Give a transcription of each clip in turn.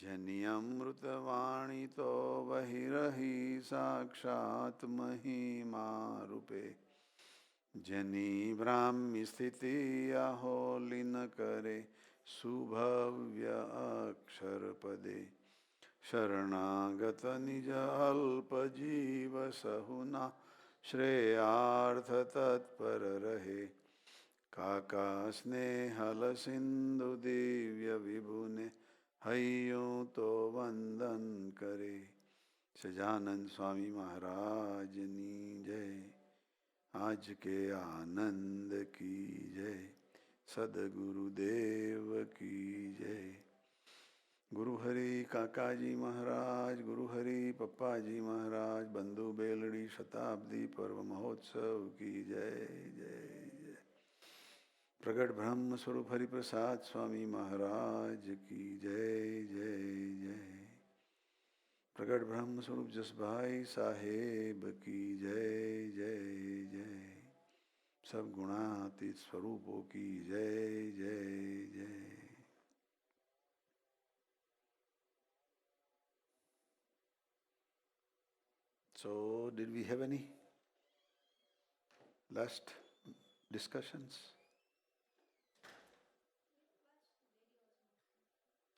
जनियमृतवाणितो बहिरहि साक्षात् महिमा रूपे जनी ब्राह्मी स्थिति अहोलिन करे सुभव्य अक्षर पदे शरणागत निज अल्प जीव सहुना श्रेयार्थ तत्पर रहे काका स्नेहल सिंधु दिव्य विभुने हइयों तो वंदन करे। सजानंद स्वामी महाराज नी जय। आज के आनंद की जय। सदगुरुदेव की जय। गुरु हरि काका जी महाराज, गुरु हरि पप्पा जी महाराज, बंधु बेलड़ी शताब्दी पर्व महोत्सव की जय जय जय। प्रगट ब्रह्म स्वरूप हरि प्रसाद स्वामी महाराज की जय जय जय। प्रगट ब्रह्म स्वरूप जसभाई साहेब की जय जय जय। सब गुणातीत स्वरूपों की जय जय जय। So, did we have any last discussions?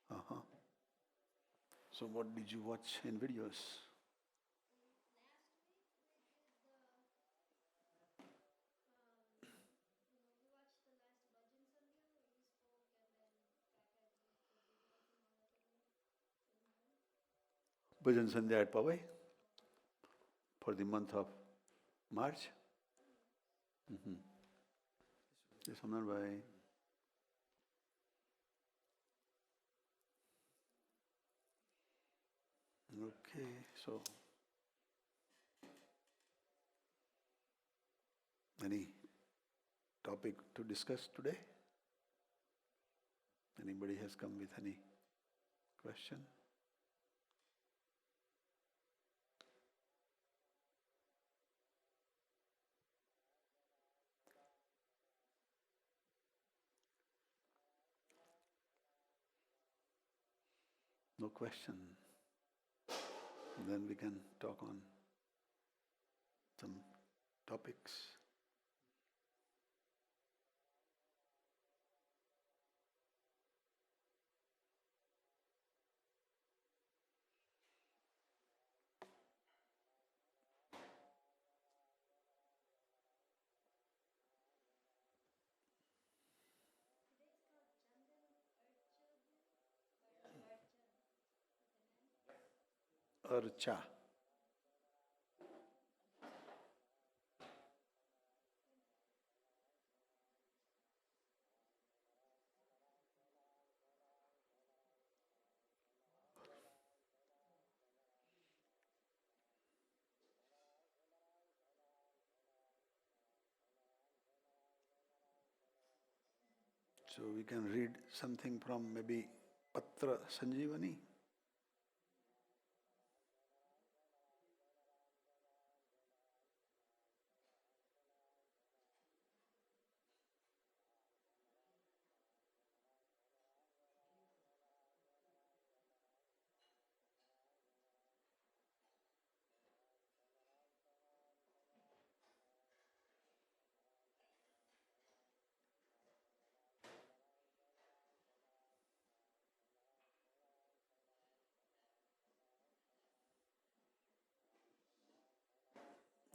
Uh-huh. So what did you watch in videos? Bhajan Sandhya at Powai for the month of March. Yes, Amnar bhai. Okay, so any topic to discuss today? Anybody has come with any question? No question. Then we can talk on some topics. Archa. So we can read something from maybe Patra Sanjeevani.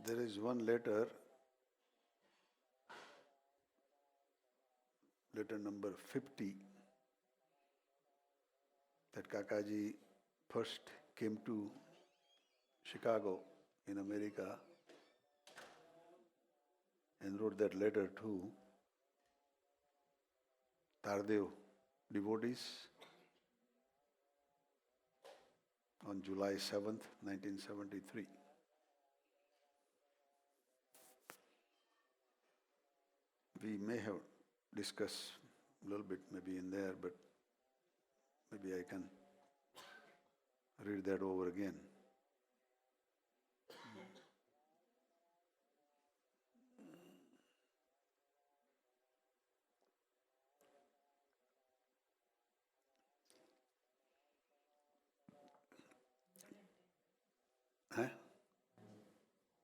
There is one letter number 50, that Kakaji first came to Chicago in America and wrote that letter to Tardev devotees on July 7th, 1973. We may have discussed a little bit maybe in there, but maybe I can read that over again.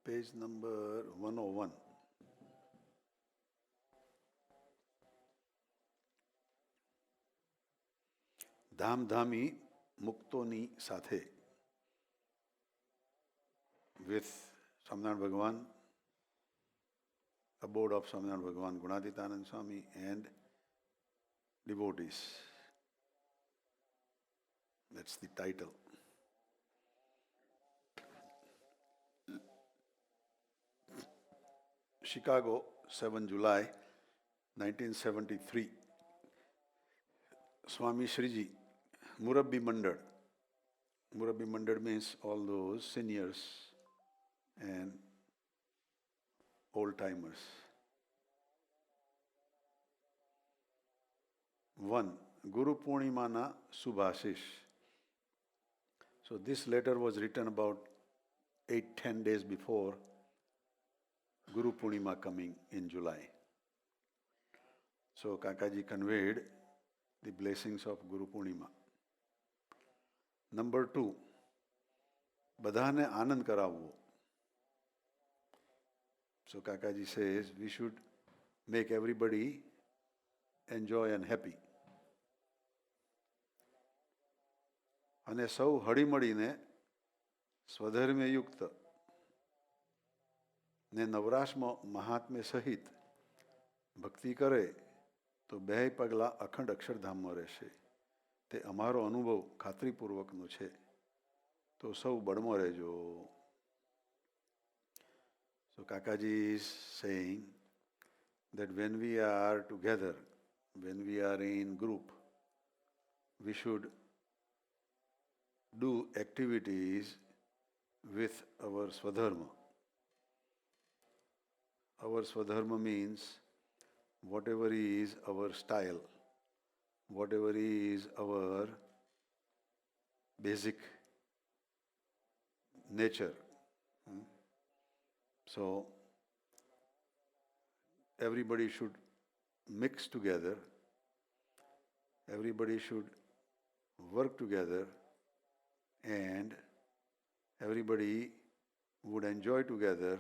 Page number 101. ધામધામી મુક્તોની સાથે with Swaminarayan Bhagavan, abode of Swaminarayan Bhagavan, Gunaditanand Swami and devotees. That's the title. Chicago, 7 July 1973. Swami Shriji, Murabbi Mandal. Murabbi Mandal means all those seniors and old-timers. 1. Guru Purnimana Subhashish. So this letter was written about 8-10 days before Guru Purnima coming in July. So Kakaji conveyed the blessings of Guru Purnima. Number 2, બધાને આનંદ કરાવવો. So Kakaji says we should make everybody enjoy and happy. અને સૌ હળીમળીને સ્વધર્મયુક્ત ને નવરાશમાં મહાત્મ્ય સહિત ભક્તિ કરે તો બે પગલાં અખંડ અક્ષરધામમાં રહેશે. તે અમારો અનુભવ ખાતરીપૂર્વકનો છે. તો સૌ બળમાં રહેજો. So Kakaji is saying that when we are together, when we are in group, we should do activities with our swadharma. Our swadharma means whatever is our style, whatever is our basic nature. So everybody should mix together, everybody should work together, and everybody would enjoy together.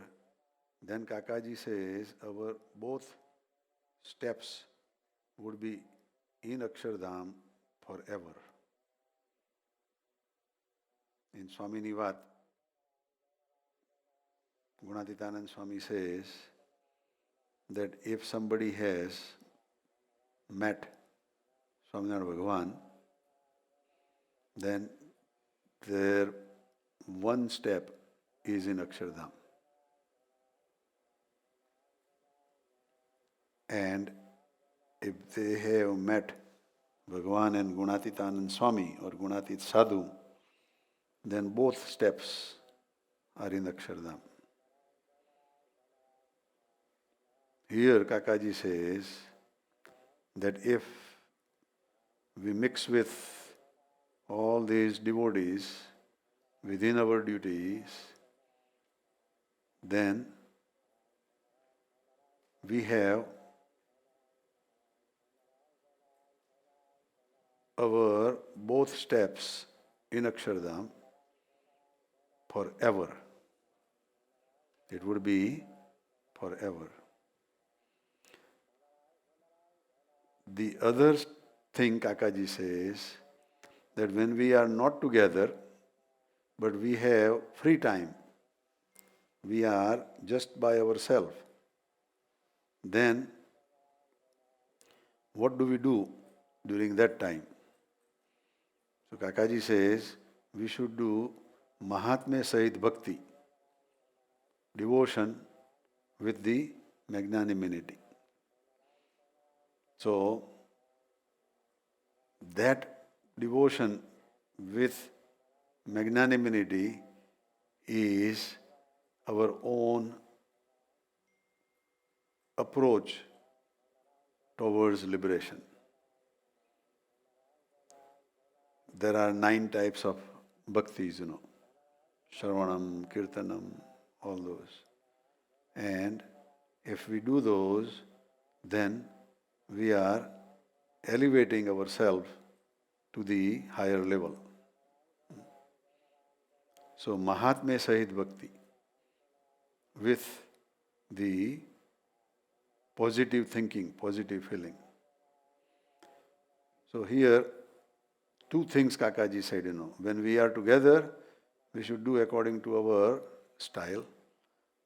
Then Kakaji says our both steps would be in Akshardham forever. In Swami Nivat, Gunaditanand Swami says that if somebody has met Swaminarayan Bhagavan, then their one step is in Akshardham. And if they have met Bhagavan and Gunatitanand Swami or Gunatit Sadhu, then both steps are in Akshardham. Here Kakaji says that if we mix with all these devotees within our duties, then we have our both steps in Akshardham forever. It would be forever. The other thing Kakaji says, that when we are not together, but we have free time, we are just by ourselves, then what do we do during that time? So Kakaji says, we should do Mahatmya Sahit Bhakti, devotion with the magnanimity. So that devotion with magnanimity is our own approach towards liberation. There are 9 types of bhaktis, Shravanam, Kirtanam, all those. And if we do those, then we are elevating ourselves to the higher level. So Mahatmya Sahit Bhakti. with the positive thinking, positive feeling. So here, two things Kakaji said, when we are together, we should do according to our style.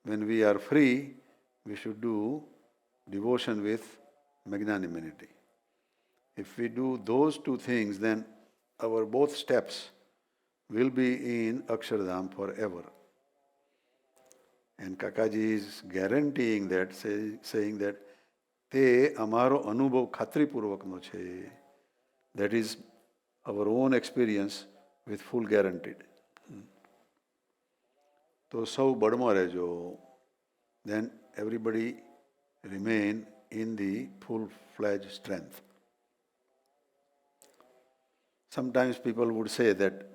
When we are free, we should do devotion with magnanimity. If we do those two things, then our both steps will be in Akshardham forever. And Kakaji is guaranteeing that, saying that તે અમારો અનુભવ ખાતરીપૂર્વકનો છે. That is our own experience with full guaranteed. તો સૌ બળમાં રહેજો. Then everybody remain in the full-fledged strength. Sometimes people would say that,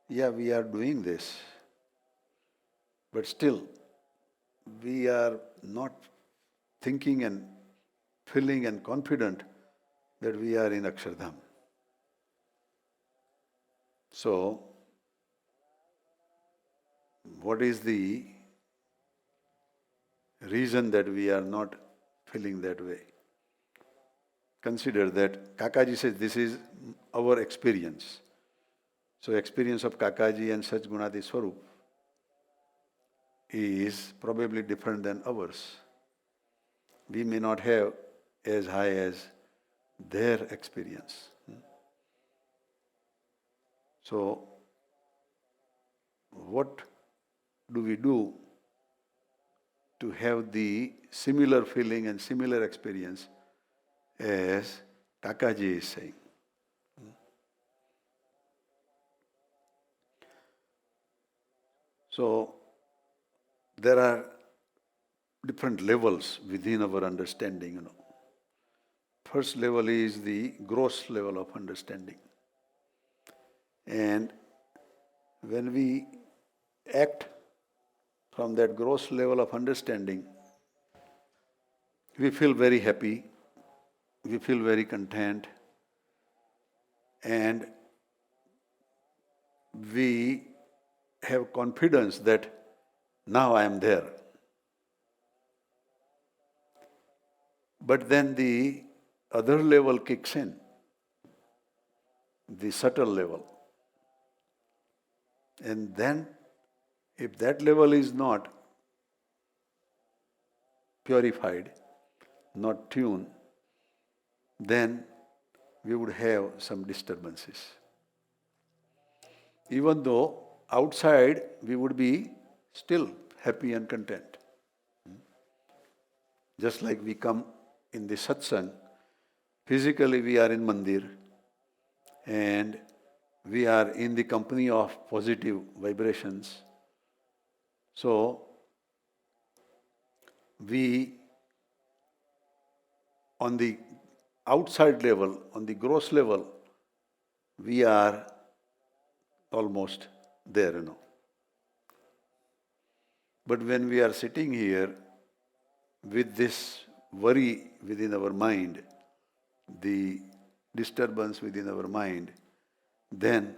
yeah, we are doing this, but still we are not thinking and feeling and confident that we are in Akshardham. So, what is the reason that we are not feeling that way? Consider that Kakaji says this is our experience. So experience of Kakaji and Sach Gunati Swarup is probably different than ours. We may not have as high as their experience. So, what do we do to have the similar feeling and similar experience as Kakaji is saying? So, there are different levels within our understanding, First level is the gross level of understanding. And when we act from that gross level of understanding, we feel very happy, we feel very content, and we have confidence that now I am there. But then the other level kicks in, the subtle level. And then, if that level is not purified, not tuned, then we would have some disturbances. Even though outside we would be still happy and content. Just like we come in the satsang, physically we are in mandir and we are in the company of positive vibrations. So, we, on the outside level, on the gross level, we are almost there, But when we are sitting here with this worry within our mind, the disturbance within our mind, then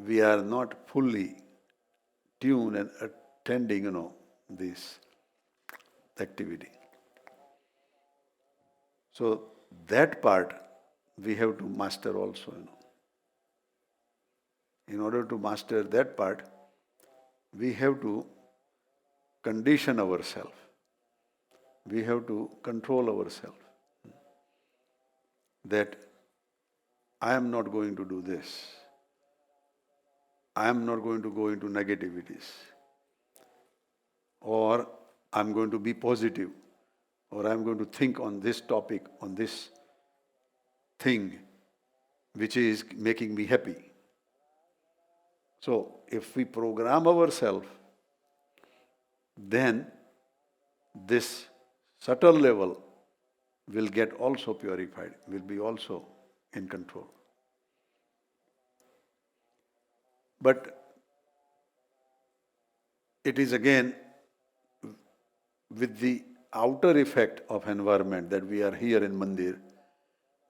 we are not fully tuned and attending, this activity. So that part we have to master also, In order to master that part, we have to condition ourselves. We have to control ourselves. That I am not going to do this. I am not going to go into negativities. Or I am going to be positive. Or I am going to think on this topic, on this thing which is making me happy. So, if we program ourselves, then this subtle level will get also purified, will be also in control. But it is again with the outer effect of environment that we are here in Mandir,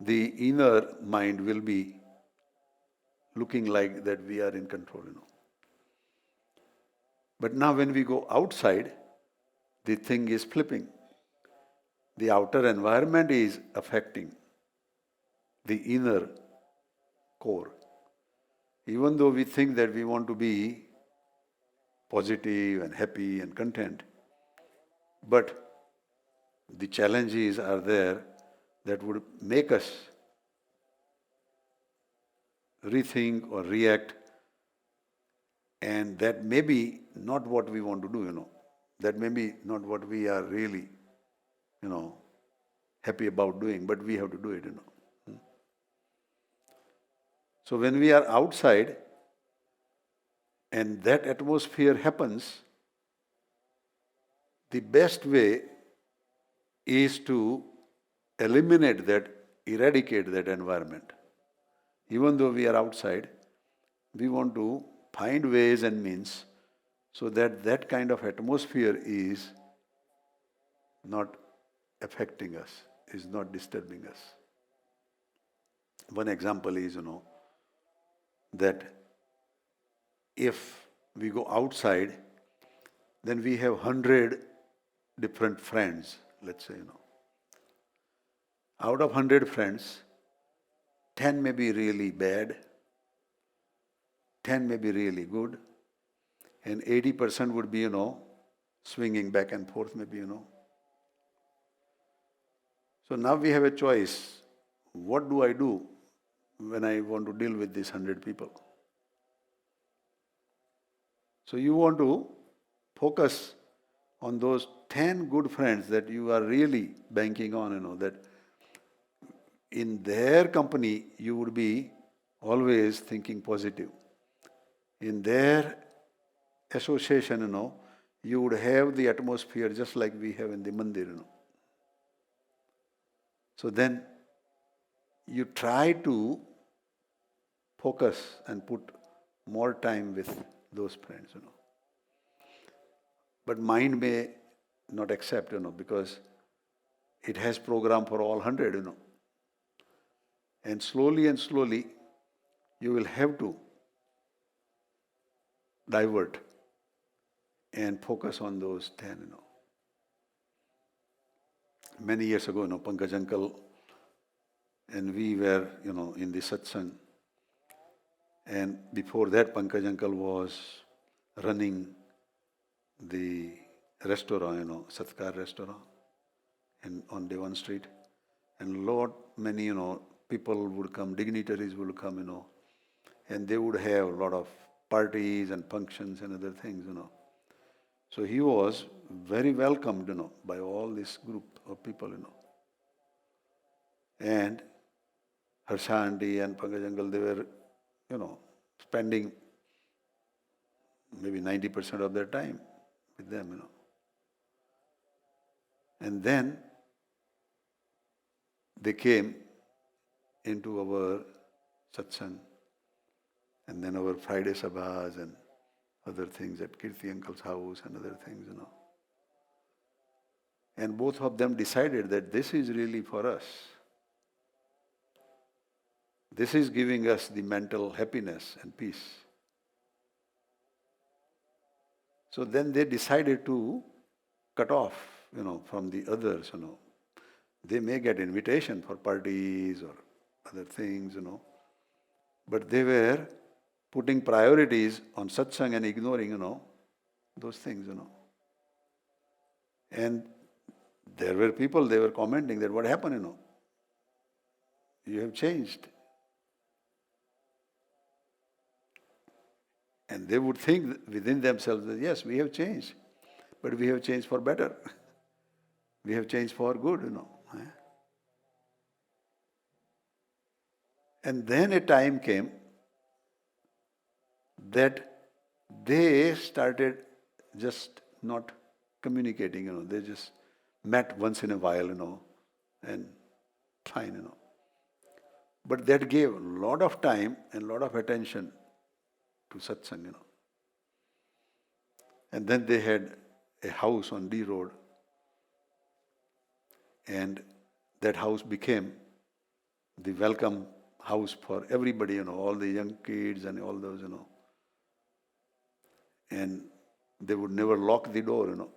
the inner mind will be looking like that we are in control, But now when we go outside, the thing is flipping. The outer environment is affecting the inner core. Even though we think that we want to be positive and happy and content, but the challenges are there that would make us rethink or react, and that may be not what we want to do. That may be not what we are really, happy about doing, but we have to do it. So when we are outside and that atmosphere happens, the best way is to eliminate that, eradicate that environment. Even though we are outside, we want to find ways and means so that that kind of atmosphere is not affecting us, is not disturbing us. One example is, that if we go outside, then we have 100 different friends, let's say. Out of 100 friends, 10 may be really bad, 10 may be really good, and 80% would be, swinging back and forth maybe. So now we have a choice. What do I do when I want to deal with these 100 people? So you want to focus on those 10 good friends that you are really banking on, that in their company you would be always thinking positive. In their association, you would have the atmosphere just like we have in the mandir. So then you try to focus and put more time with those friends. But mind may not accept, because it has program for all 100, And slowly, you will have to divert and focus on those 10. Many years ago, Pankaj uncle and we were, in the satsang. And before that, Pankaj uncle was running the restaurant, Satkar restaurant on Devan Street. And many, people would come, dignitaries would come, and they would have a lot of parties and functions and other things. So he was very welcomed, by all this group of people. And Harsha aunty and Pankaj uncle, they were, spending maybe 90% of their time with them. And then they came into our satsang, and then our Friday sabhas and other things at Kirti uncle's house and other things. And both of them decided that this is really for us. This is giving us the mental happiness and peace. So then they decided to cut off, from the others, They may get invitation for parties or other things, But they were putting priorities on satsang and ignoring, those things, And there were people, they were commenting that what happened, You have changed. And they would think within themselves that yes, we have changed. But we have changed for better. We have changed for good, And then a time came that they started just not communicating, They just met once in a while, and fine, But that gave a lot of time and a lot of attention to satsang, And then they had a house on D Road, and that house became the welcome house for everybody, all the young kids and all those, And they would never lock the door.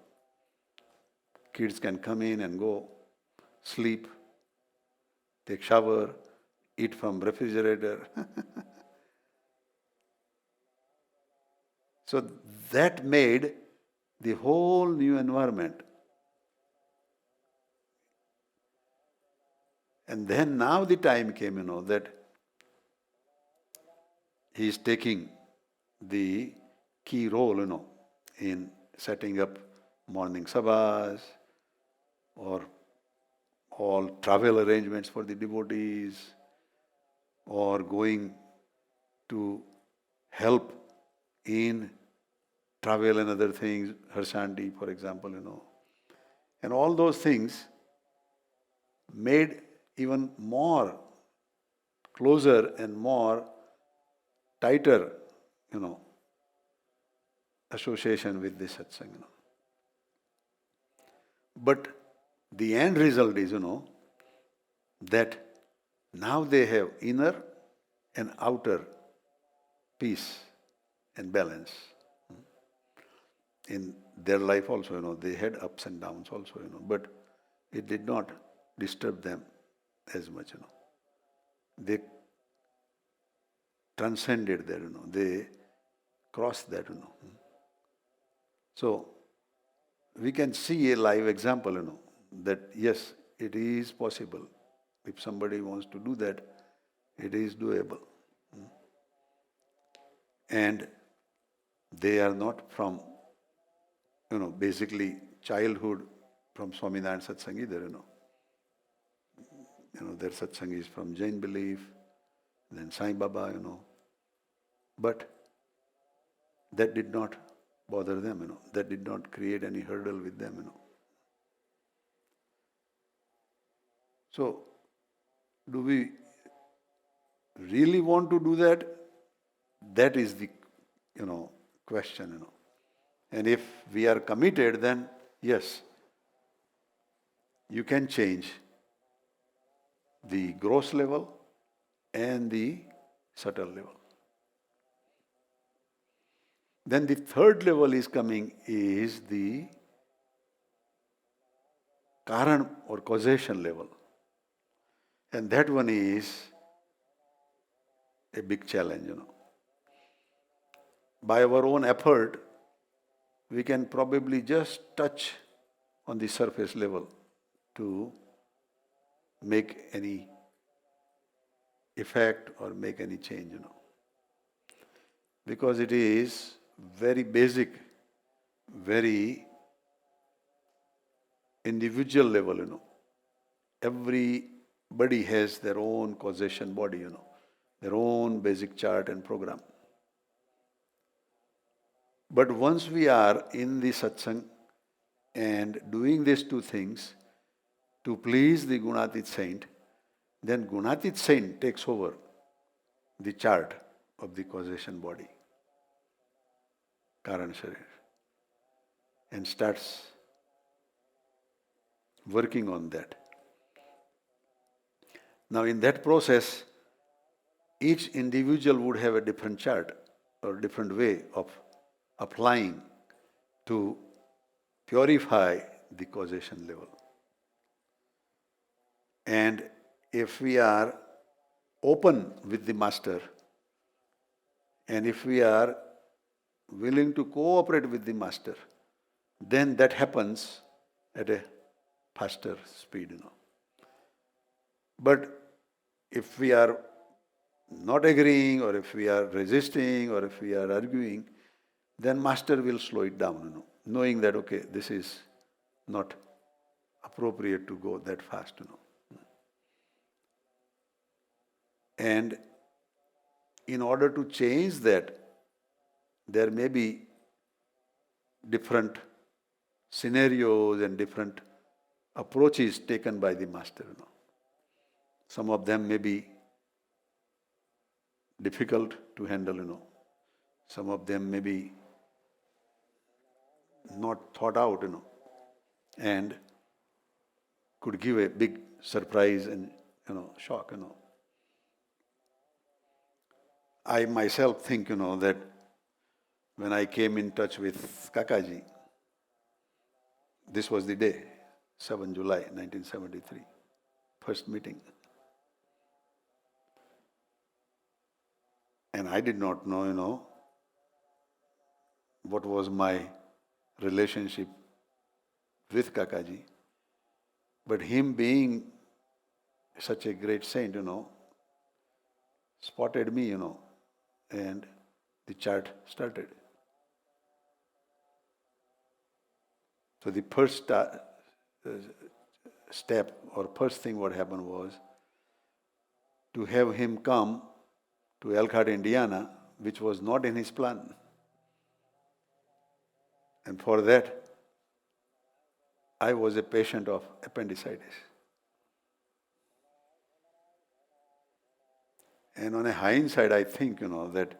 Kids can come in and go, sleep, take shower, eat from refrigerator. So that made the whole new environment. And then now the time came, that he is taking the key role, in setting up morning sabhas or all travel arrangements for the devotees or going to help in travel and other things, Harshanti, for example, And all those things made even more closer and more tighter, association with this satsang. But the end result is, that now they have inner and outer peace and balance. In their life also, they had ups and downs also, but it did not disturb them as much, They transcended that, they crossed that, So, we can see a live example, that yes, it is possible. If somebody wants to do that, it is doable. And they are not from, basically childhood from Swaminarayan Satsang either, Their satsang is from Jain belief, then Sai Baba, But that did not bother them, That did not create any hurdle with them, So, do we really want to do that? That is the, question, And if we are committed, then yes, you can change the gross level and the subtle level. Then the third level is coming is the Karan or causation level. And that one is a big challenge, By our own effort, we can probably just touch on the surface level to make any effect or make any change, Because it is very basic, very individual level, Everybody has their own causation body, their own basic chart and program. But once we are in the satsang and doing these two things to please the Gunatit Saint, then Gunatit Saint takes over the chart of the causation body, Karan Sharir, and starts working on that. Now in that process, each individual would have a different chart or different way of applying to purify the causation level. And if we are open with the Master, and if we are willing to cooperate with the Master, then that happens at a faster speed, But if we are not agreeing, or if we are resisting, or if we are arguing, then Master will slow it down, knowing that, okay, this is not appropriate to go that fast, And in order to change that, there may be different scenarios and different approaches taken by the Master, Some of them may be difficult to handle, Some of them may be not thought out, and could give a big surprise and, shock, I myself think, that when I came in touch with Kakaji. This was the day, 7 July 1973, first meeting. And I did not know, what was my relationship with Kakaji. But him being such a great saint, spotted me, and the chart started. So the first step or first thing what happened was to have him come to Elkhart, Indiana, which was not in his plan. And for that, I was a patient of appendicitis. And on a hindsight, I think, that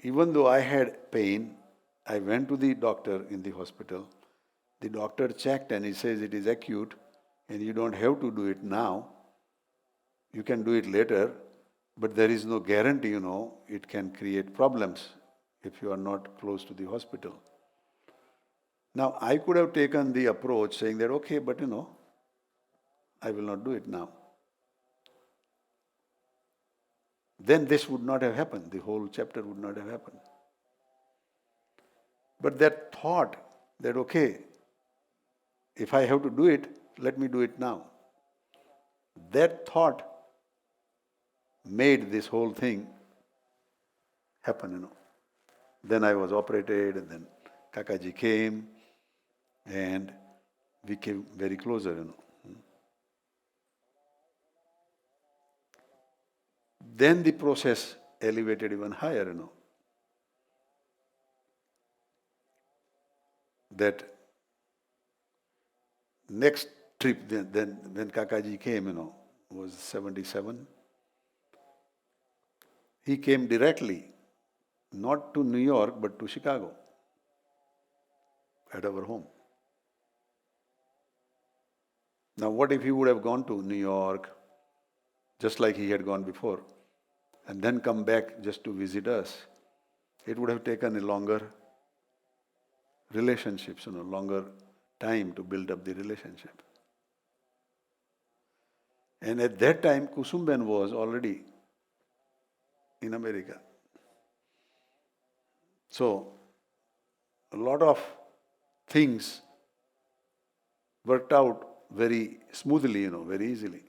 even though I had pain, I went to the doctor in the hospital. The doctor checked and he says it is acute and you don't have to do it now. You can do it later, but there is no guarantee, it can create problems if you are not close to the hospital. Now, I could have taken the approach saying that, okay, but I will not do it now. Then this would not have happened. The whole chapter would not have happened. But that thought that, okay, if I have to do it, let me do it now. That thought made this whole thing happen, Then I was operated and then Kakaji came and we came very closer, Then the process elevated even higher, That next trip, then when Kakaji came, was 77. He came directly, not to New York, but to Chicago, at our home. Now, what if he would have gone to New York, just like he had gone before, and then come back just to visit us? It would have taken a longer relationships, longer time to build up the relationship. And at that time, Kusumben was already in America. So, a lot of things worked out very smoothly, very easily.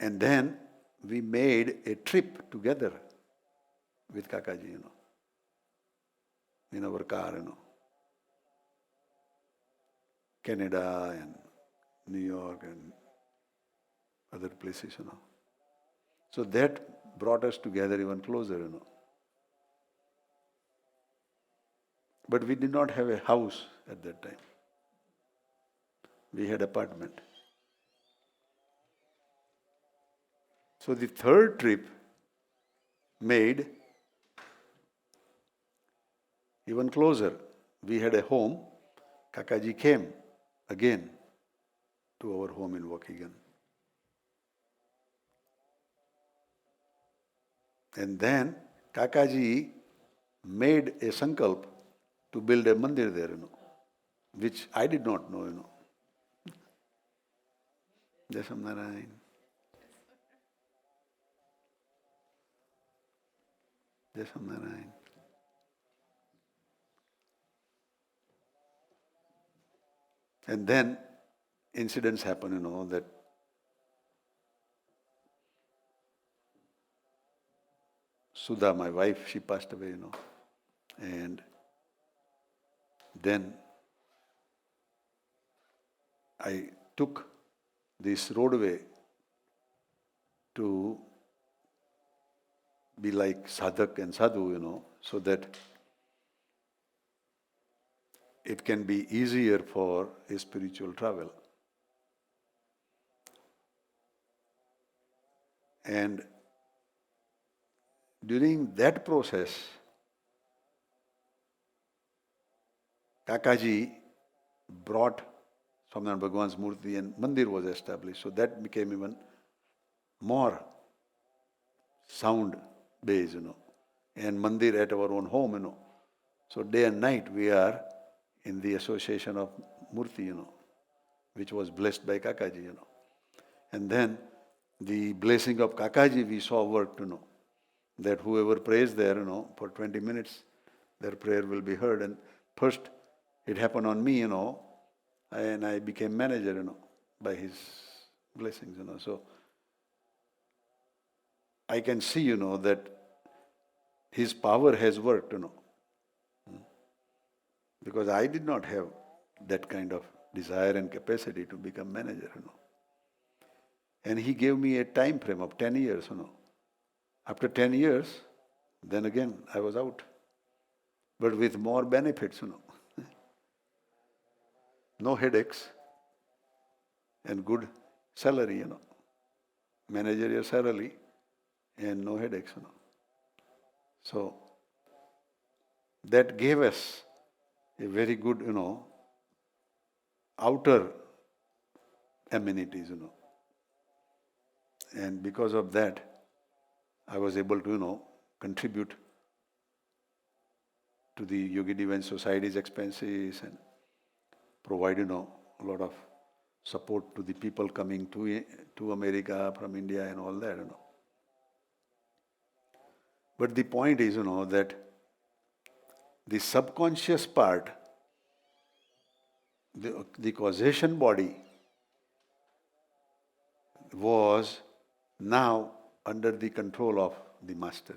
And then we made a trip together with Kakaji, in our car, Canada and New York and other places, So that brought us together even closer, But we did not have a house at that time. We had apartment. So the third trip made even closer. We had a home. Kakaji came again to our home in Waukegan. And then Kakaji made a sankalp to build a mandir there, which I did not know, Jasam Narayan. Jasam Narayan. And then incidents happen, that Sudha, my wife, she passed away, And then I took this roadway to be like Sadhak and Sadhu, so that it can be easier for a spiritual travel. And during that process, Kakaji brought Swaminarayan Bhagwan's Murti and Mandir was established. So that became even more sound base, and mandir at our own home, So day and night we are in the association of Murti, which was blessed by Kakaji, And then the blessing of Kakaji we saw worked, that whoever prays there, for 20 minutes, their prayer will be heard. And first it happened on me, and I became manager, by his blessings, So I can see, that his power has worked, because I did not have that kind of desire and capacity to become manager, And he gave me a time frame of 10 years, After 10 years, then again I was out. But with more benefits, No headaches and good salary, Managerial salary and no headaches, So that gave us a very good, outer amenities, And because of that, I was able to, contribute to the Yogi Divine Society's expenses and provide, a lot of support to the people coming to America from India and all that, But the point is, that the subconscious part, the causation body was now under the control of the master,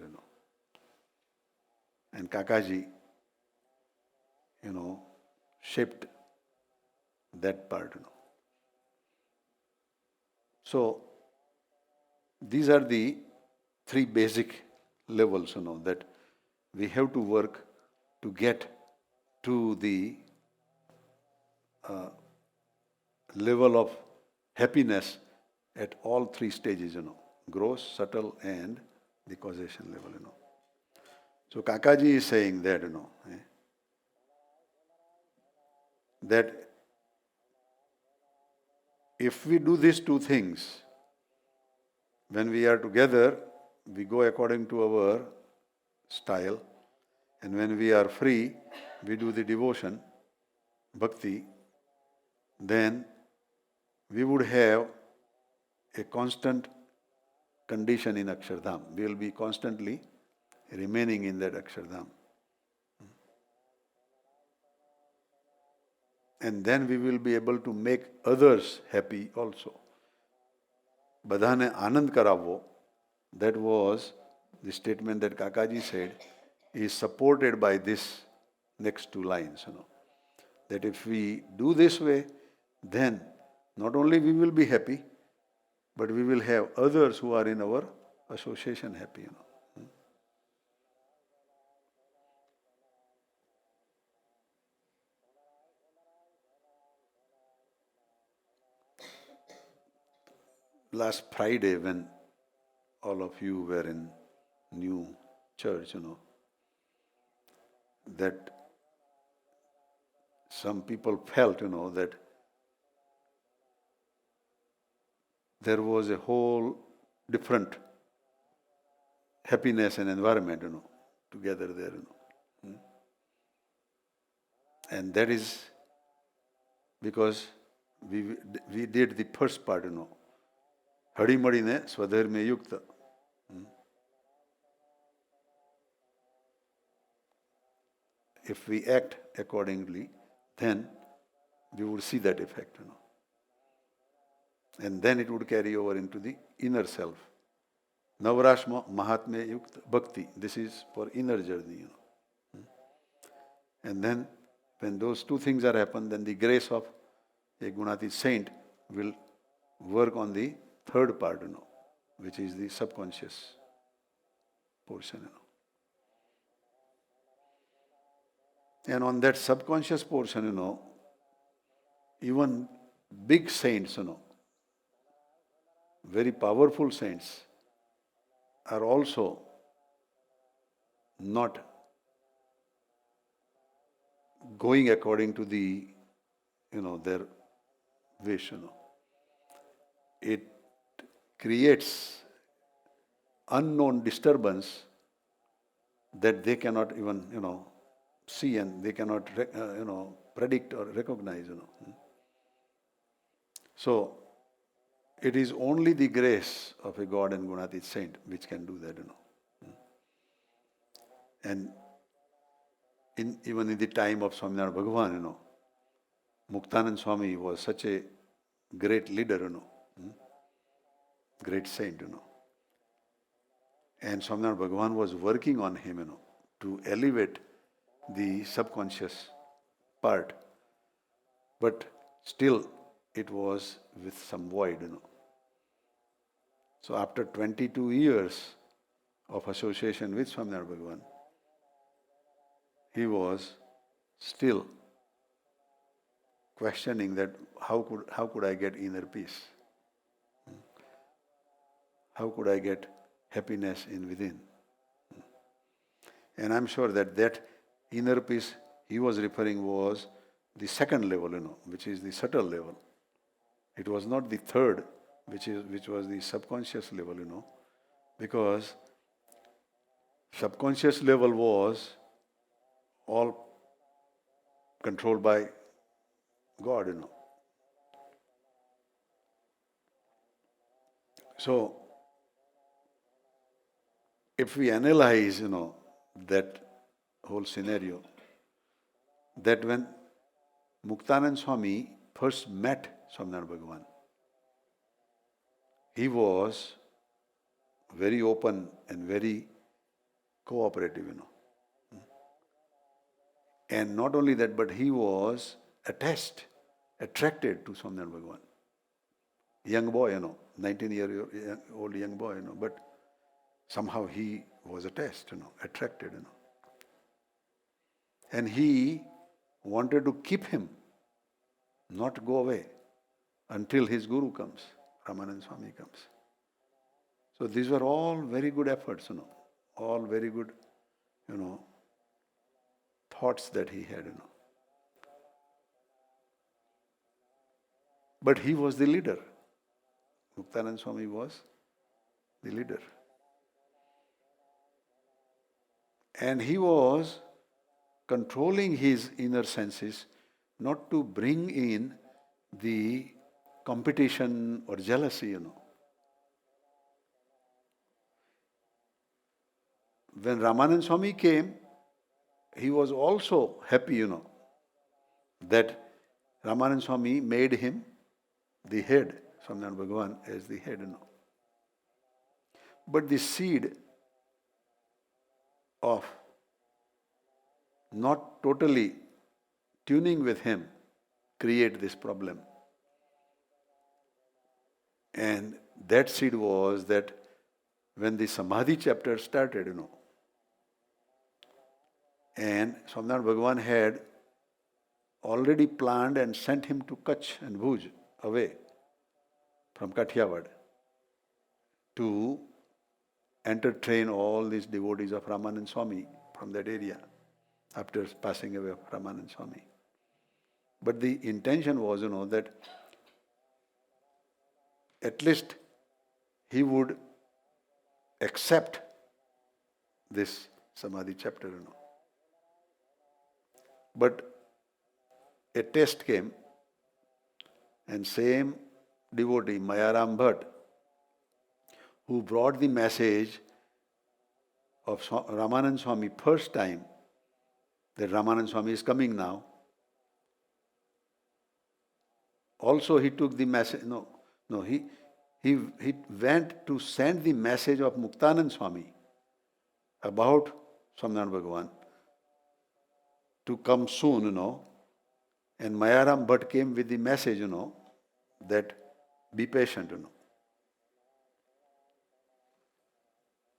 And Kakaji, shaped that part, So these are the three basic levels, that we have to work to get to the level of happiness at all three stages, gross, subtle, and the causation level, So Kakaji is saying that, that if we do these two things, when we are together, we go according to our style, and when we are free, we do the devotion, bhakti, then we would have a constant condition in Akshardham. We will be constantly remaining in that Akshardham. And then we will be able to make others happy also. Badhane Anand Karavo, that was the statement that Kakaji said, is supported by this next two lines, That if we do this way, then not only we will be happy, but we will have others who are in our association happy, Last Friday, when all of you were in new church, that some people felt, that there was a whole different happiness and environment, together there, And that is because we did the first part, Hadi Madine Swadharme Yukta. If we act accordingly, then we would see that effect, And then it would carry over into the inner self. Navrashma Mahatmya Yukta Bhakti. This is for inner journey, And then when those two things are happened, then the grace of a Gunati saint will work on the third part, which is the subconscious portion, And on that subconscious portion, even big saints, very powerful saints, are also not going according to the, their wish, It creates unknown disturbance that they cannot even, see, and they cannot, predict or recognize, So, it is only the grace of a God and Gunatit saint which can do that, And even in the time of Swaminarayan Bhagavan, Muktanand Swami was such a great leader, great saint, And Swaminarayan Bhagavan was working on him, to elevate the subconscious part. But still, it was with some void, So after 22 years of association with Swaminarayan Bhagavan, he was still questioning that how could I get inner peace? How could I get happiness in within? And I'm sure that inner peace he was referring was the second level, which is the subtle level. It was not the third, which was the subconscious level, because subconscious level was all controlled by God, So, if we analyze, that whole scenario, that when Muktanand Swami first met Swaminarayan Bhagavan, he was very open and very cooperative, And not only that, but he was attracted to Swaminarayan Bhagavan. Young boy, 19-year-old young boy, but somehow he was attracted, And he wanted to keep him, not go away until his guru comes, Ramanand Swami comes. So these were all very good efforts, all very good, thoughts that he had, But he was the leader. Muktanand Swami was the leader. And he was controlling his inner senses not to bring in the competition or jealousy, When Ramanand Swami came, he was also happy, that Ramanand Swami made him the head, Swaminarayan Bhagavan as the head, But the seed of not totally tuning with him create this problem. And that seed was that when the Samadhi chapter started, and Swaminarayan Bhagavan had already planned and sent him to Kutch and Bhuj away from Kathiawad to entertain all these devotees of Ramanand Swami from that area after passing away of Ramanand Swami. But the intention was, that at least he would accept this Samadhi chapter, But a test came, and same devotee, Mayaram Bhatt, who brought the message of Ramanand Swami first time, that Ramanand Swami is coming now. Also he took the message, he went to send the message of Muktanand Swami about Swaminarayan Bhagavan to come soon, And Mayaram Bhatt came with the message, that be patient,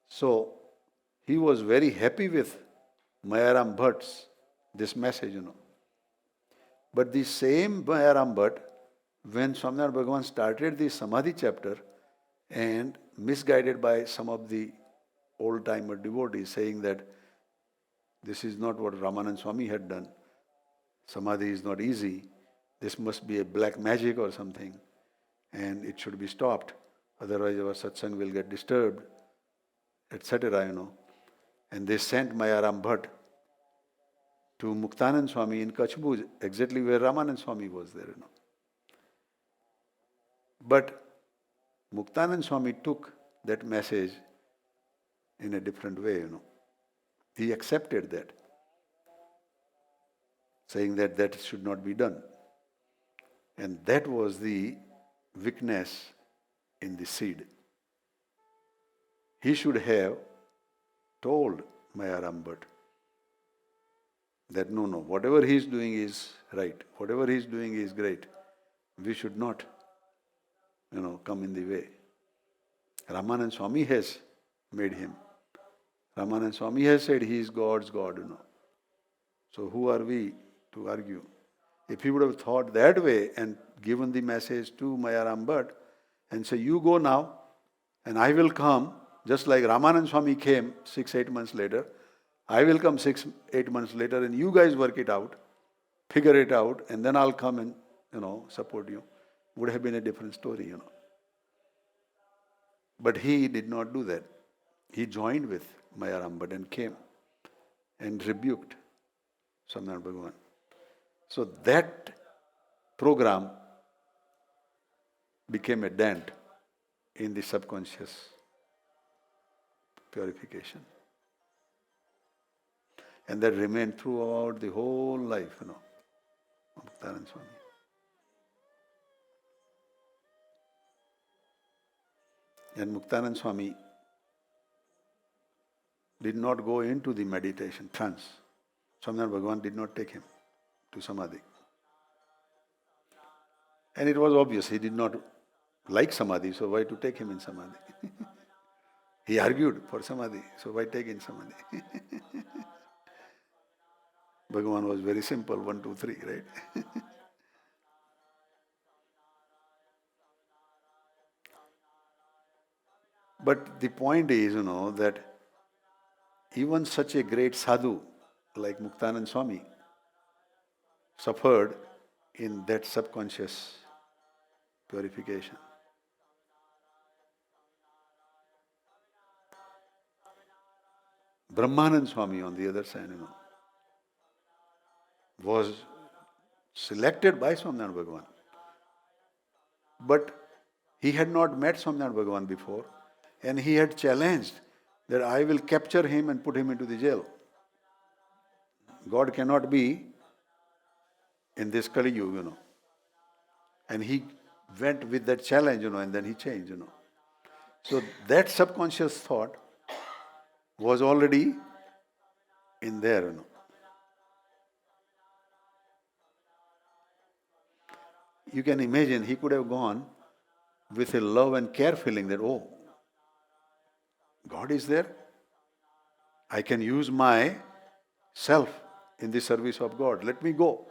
So he was very happy with Mayaram Bhatt's this message, But the same Mayaram Bhatt, when Swaminarayan Bhagavan started the Samadhi chapter and misguided by some of the old-timer devotees saying that this is not what Ramanand Swami had done. Samadhi is not easy. This must be a black magic or something, and it should be stopped. Otherwise our satsang will get disturbed. etc. And they sent Mayaram Bhatt to Muktanand Swami in Kachbhuj, exactly where Ramanand Swami was there. But Muktanand Swami took that message in a different way. He accepted that, saying that that should not be done. And that was the weakness in the seed. He should have told Mayaram Bhatt that no, whatever he is doing is right, whatever he is doing is great. We should not, come in the way. Ramanand Swami has made him. Ramanand Swami has said he is God's God. So who are we to argue? If he would have thought that way and given the message to Mayaram Bhatt and say, you go now and I will come, just like Ramanand Swami came 6-8 months later, I will come 6-8 months later and you guys work it out, figure it out, and then I'll come and, support you. Would have been a different story. But he did not do that. He joined with Mayaram Bhatt and came and rebuked Swaminarayan Bhagavan. So that program became a dent in the subconscious purification. And that remained throughout the whole life, of Muktanand Swami. And Muktanand Swami did not go into the meditation trance. Swaminarayan Bhagavan did not take him to Samadhi. And it was obvious he did not like Samadhi, so why to take him in Samadhi? He argued for Samadhi, so why take in Samadhi? Bhagavan was very simple, 1, 2, 3, right? But the point is, that even such a great sadhu like Muktanand Swami suffered in that subconscious purification. Brahmanand Swami, on the other side, was selected by Swaminarayan Bhagavan. But he had not met Swaminarayan Bhagavan before, and he had challenged that I will capture him and put him into the jail. God cannot be in this Kali Yuga, And he went with that challenge, and then he changed, So that subconscious thought was already in there, You can imagine he could have gone with a love and care feeling that, oh, God is there. I can use my self in the service of God. Let me go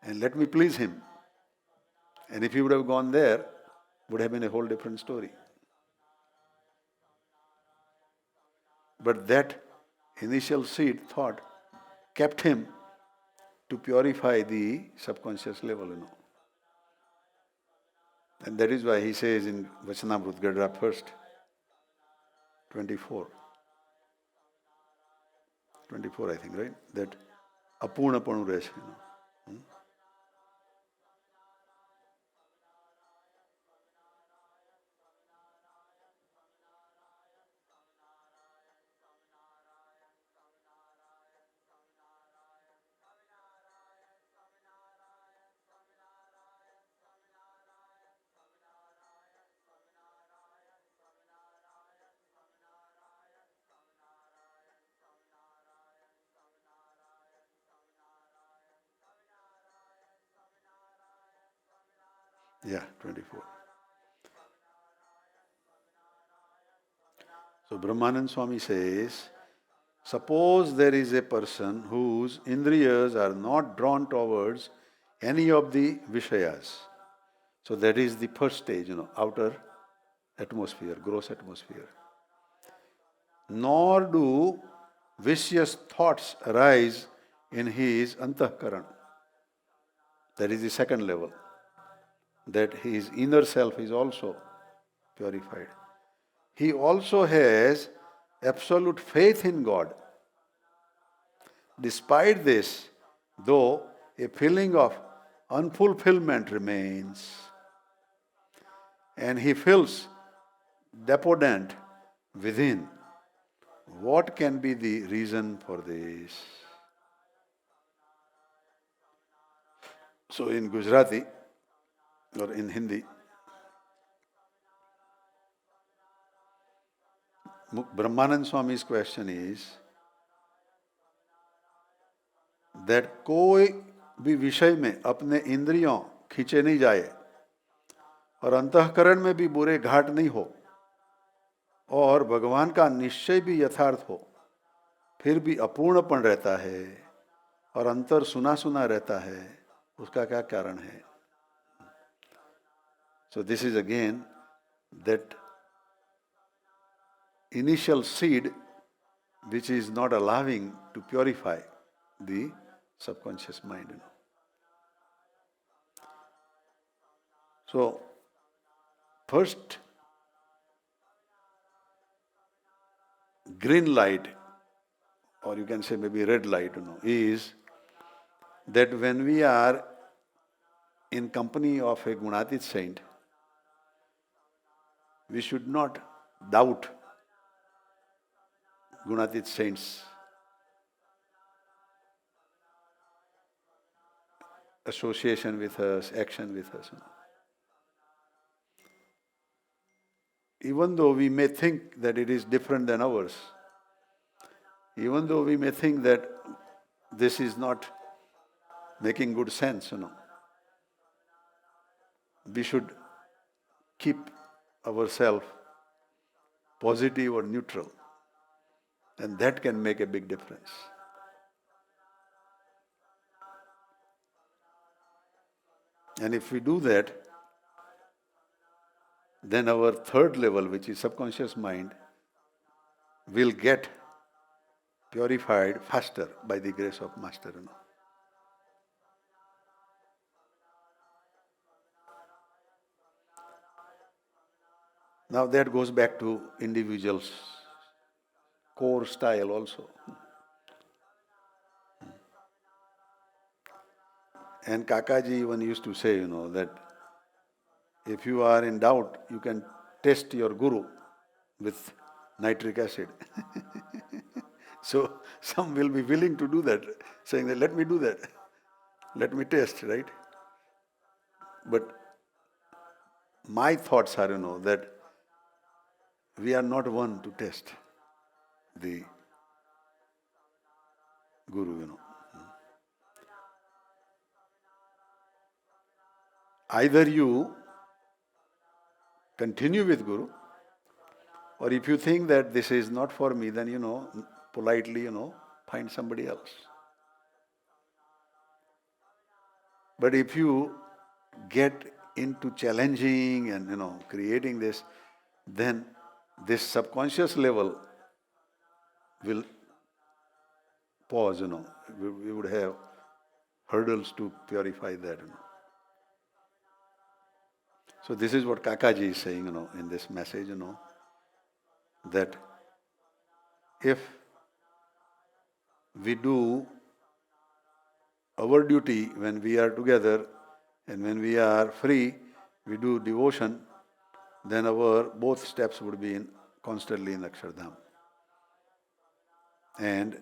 and let me please Him. And if he would have gone there, would have been a whole different story. But that initial seed thought kept him to purify the subconscious level, And that is why he says in Vachanamrut Gadra first, 24 I think, right? That apurna panu resh, Yeah, 24. So Brahmanand Swami says, suppose there is a person whose indriyas are not drawn towards any of the Vishayas. So that is the first stage, outer atmosphere, gross atmosphere. Nor do vicious thoughts arise in his antahkaran. That is the second level. That his inner self is also purified. He also has absolute faith in God. Despite this, though a feeling of unfulfillment remains, and he feels dependent within. What can be the reason for this? So in Gujarati or in Hindi, Brahmanand Swami's question is that कोई भी विषय में अपने इंद्रियों खींचे नहीं जाए और अंतःकरण में भी बुरे घाट नहीं हो और भगवान का निश्चय भी यथार्थ हो, फिर भी अपूर्णपण रहता है और अंतर सुना सुना रहता है, उसका क्या कारण है? So this is again that initial seed which is not allowing to purify the subconscious mind. So, first green light, or you can say maybe red light, is that when we are in company of a Gunatit saint, we should not doubt Gunatit saints' association with us, action with us. Even though we may think that it is different than ours, even though we may think that this is not making good sense, we should keep ourselves positive or neutral, and that can make a big difference. And if we do that, then our third level, which is subconscious mind, will get purified faster by the grace of Master. Now that goes back to individuals' core style also. And Kakaji even used to say, that if you are in doubt, you can test your guru with nitric acid. So some will be willing to do that, saying that let me do that, let me test, right? But my thoughts are, that we are not one to test the guru, Either you continue with guru, or if you think that this is not for me, then, politely, find somebody else. But if you get into challenging and, creating this, then this subconscious level will pause, We would have hurdles to purify that, So this is what Kakaji is saying, in this message, that if we do our duty when we are together and when we are free, we do devotion, then our both steps would be constantly in Akshardham. And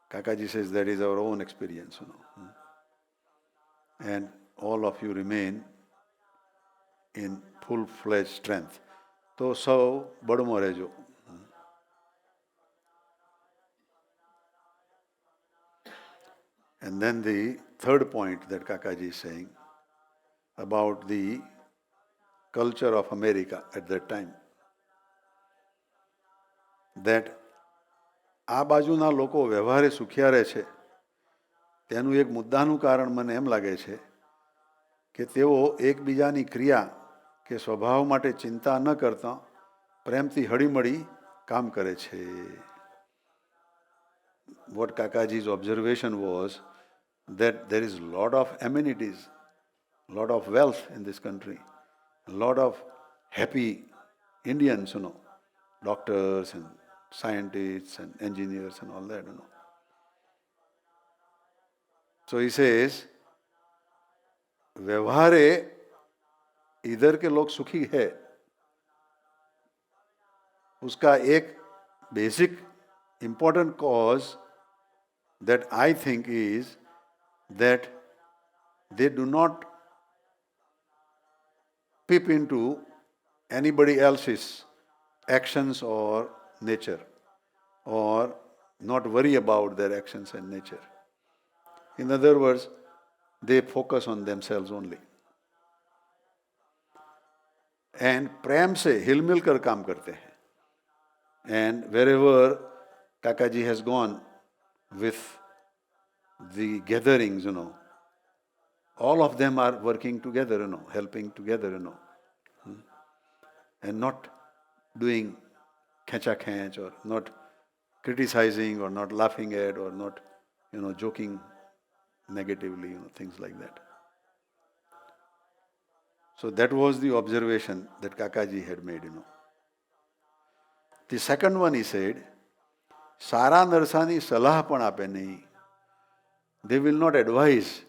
Kakaji says that is our own experience, And all of you remain in full-fledged strength. तो सौ बड़ों रहेजो. And then the third point that Kakaji is saying about the culture of America at that time, that આ બાજુના લોકો વ્યવહારે સુખિયા રહે છે તેનું એક મુદ્દાનું કારણ મને એમ લાગે છે કે તેઓ એકબીજાની ક્રિયા કે સ્વભાવ માટે ચિંતા ન કરતા પ્રેમથી હળીમળી કામ કરે છે. What Kakaji's observation was that there is a lot of amenities, a lot of wealth in this country, a lot of happy Indians, doctors and scientists and engineers and all that, So he says, व्यवहारे इधर के लोग सुखी है, उसका एक basic important cause that I think is that they do not peep into anybody else's actions or nature, or not worry about their actions and nature. In other words, they focus on themselves only. And प्रेम से हिल-मिल कर काम करते हैं. And wherever Kakaji has gone with the gatherings, all of them are working together, helping together, and not doing khencha-khench, or not criticizing, or not laughing at, or not, joking negatively, things like that. So that was the observation that Kakaji had made, The second one he said, સારા નરસાની સલાહ પણ આપે નહીં. They will not advise,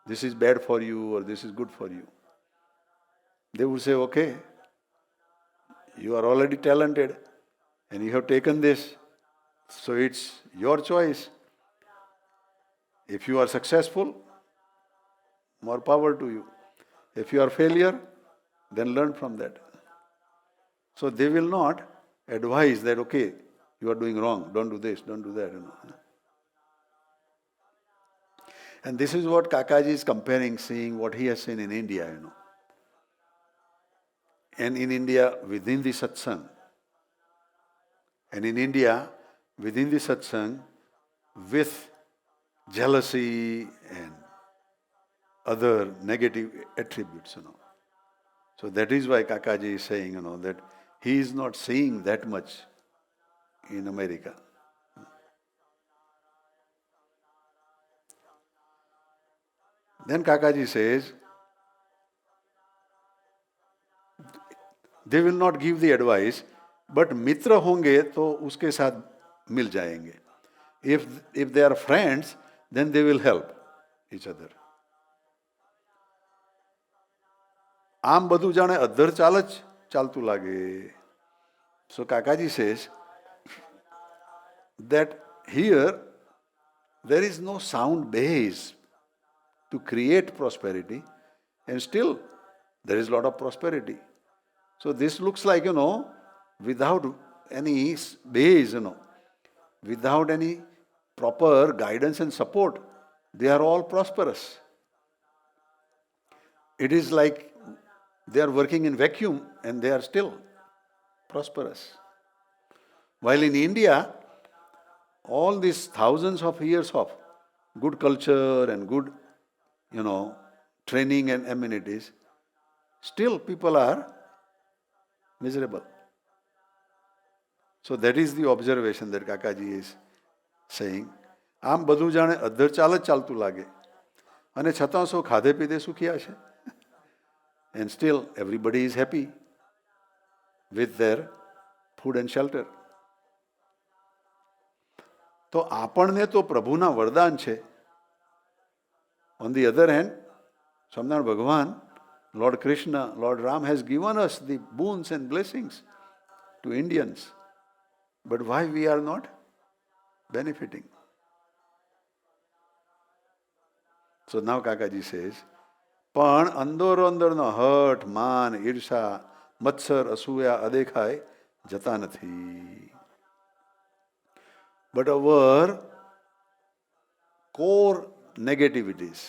this is bad for you or this is good for you. They would say, okay, you are already talented and you have taken this, so it's your choice. If you are successful, more power to you. If you are failure, then learn from that. So they will not advise that, okay, you are doing wrong, don't do this, don't do that. And this is what Kakaji is comparing, seeing what he has seen in India, And in India, within the satsang. And in India, within the satsang, with jealousy and other negative attributes, So that is why Kakaji is saying, that he is not seeing that much in America. Then Kakaji says, they will not give the advice, but mitra honge to uske saath mil jayenge. If they are friends, then they will help each other. આમ બધું જાણે અધર ચાલ જ ચાલતું લાગે. So Kakaji says that here there is no sound base to create prosperity, and still there is a lot of prosperity. So this looks like, without any base, without any proper guidance and support, they are all prosperous. It is like they are working in vacuum and they are still prosperous. While in India, all these thousands of years of good culture and good, training and amenities, still people are miserable. So that is the observation that Kakaji is saying. આમ બધું જાણે અધર ચાલ જ ચાલતું લાગે અને છતાં સૌ ખાધે પીધે સુખિયા છે. And still everybody is happy with their food and shelter. તો આપણને તો પ્રભુના વરદાન છે. On the other hand, Swaminarayan ભગવાન, Lord Krishna, Lord Ram has given us the boons and blessings to Indians. But why we are not benefiting? So now Kakaji says, પણ અંદરો અંદરનો હઠ, માન, ઈર્ષા, મત્સર, અસૂયા, અદેખાય જતા નથી. But our core negativities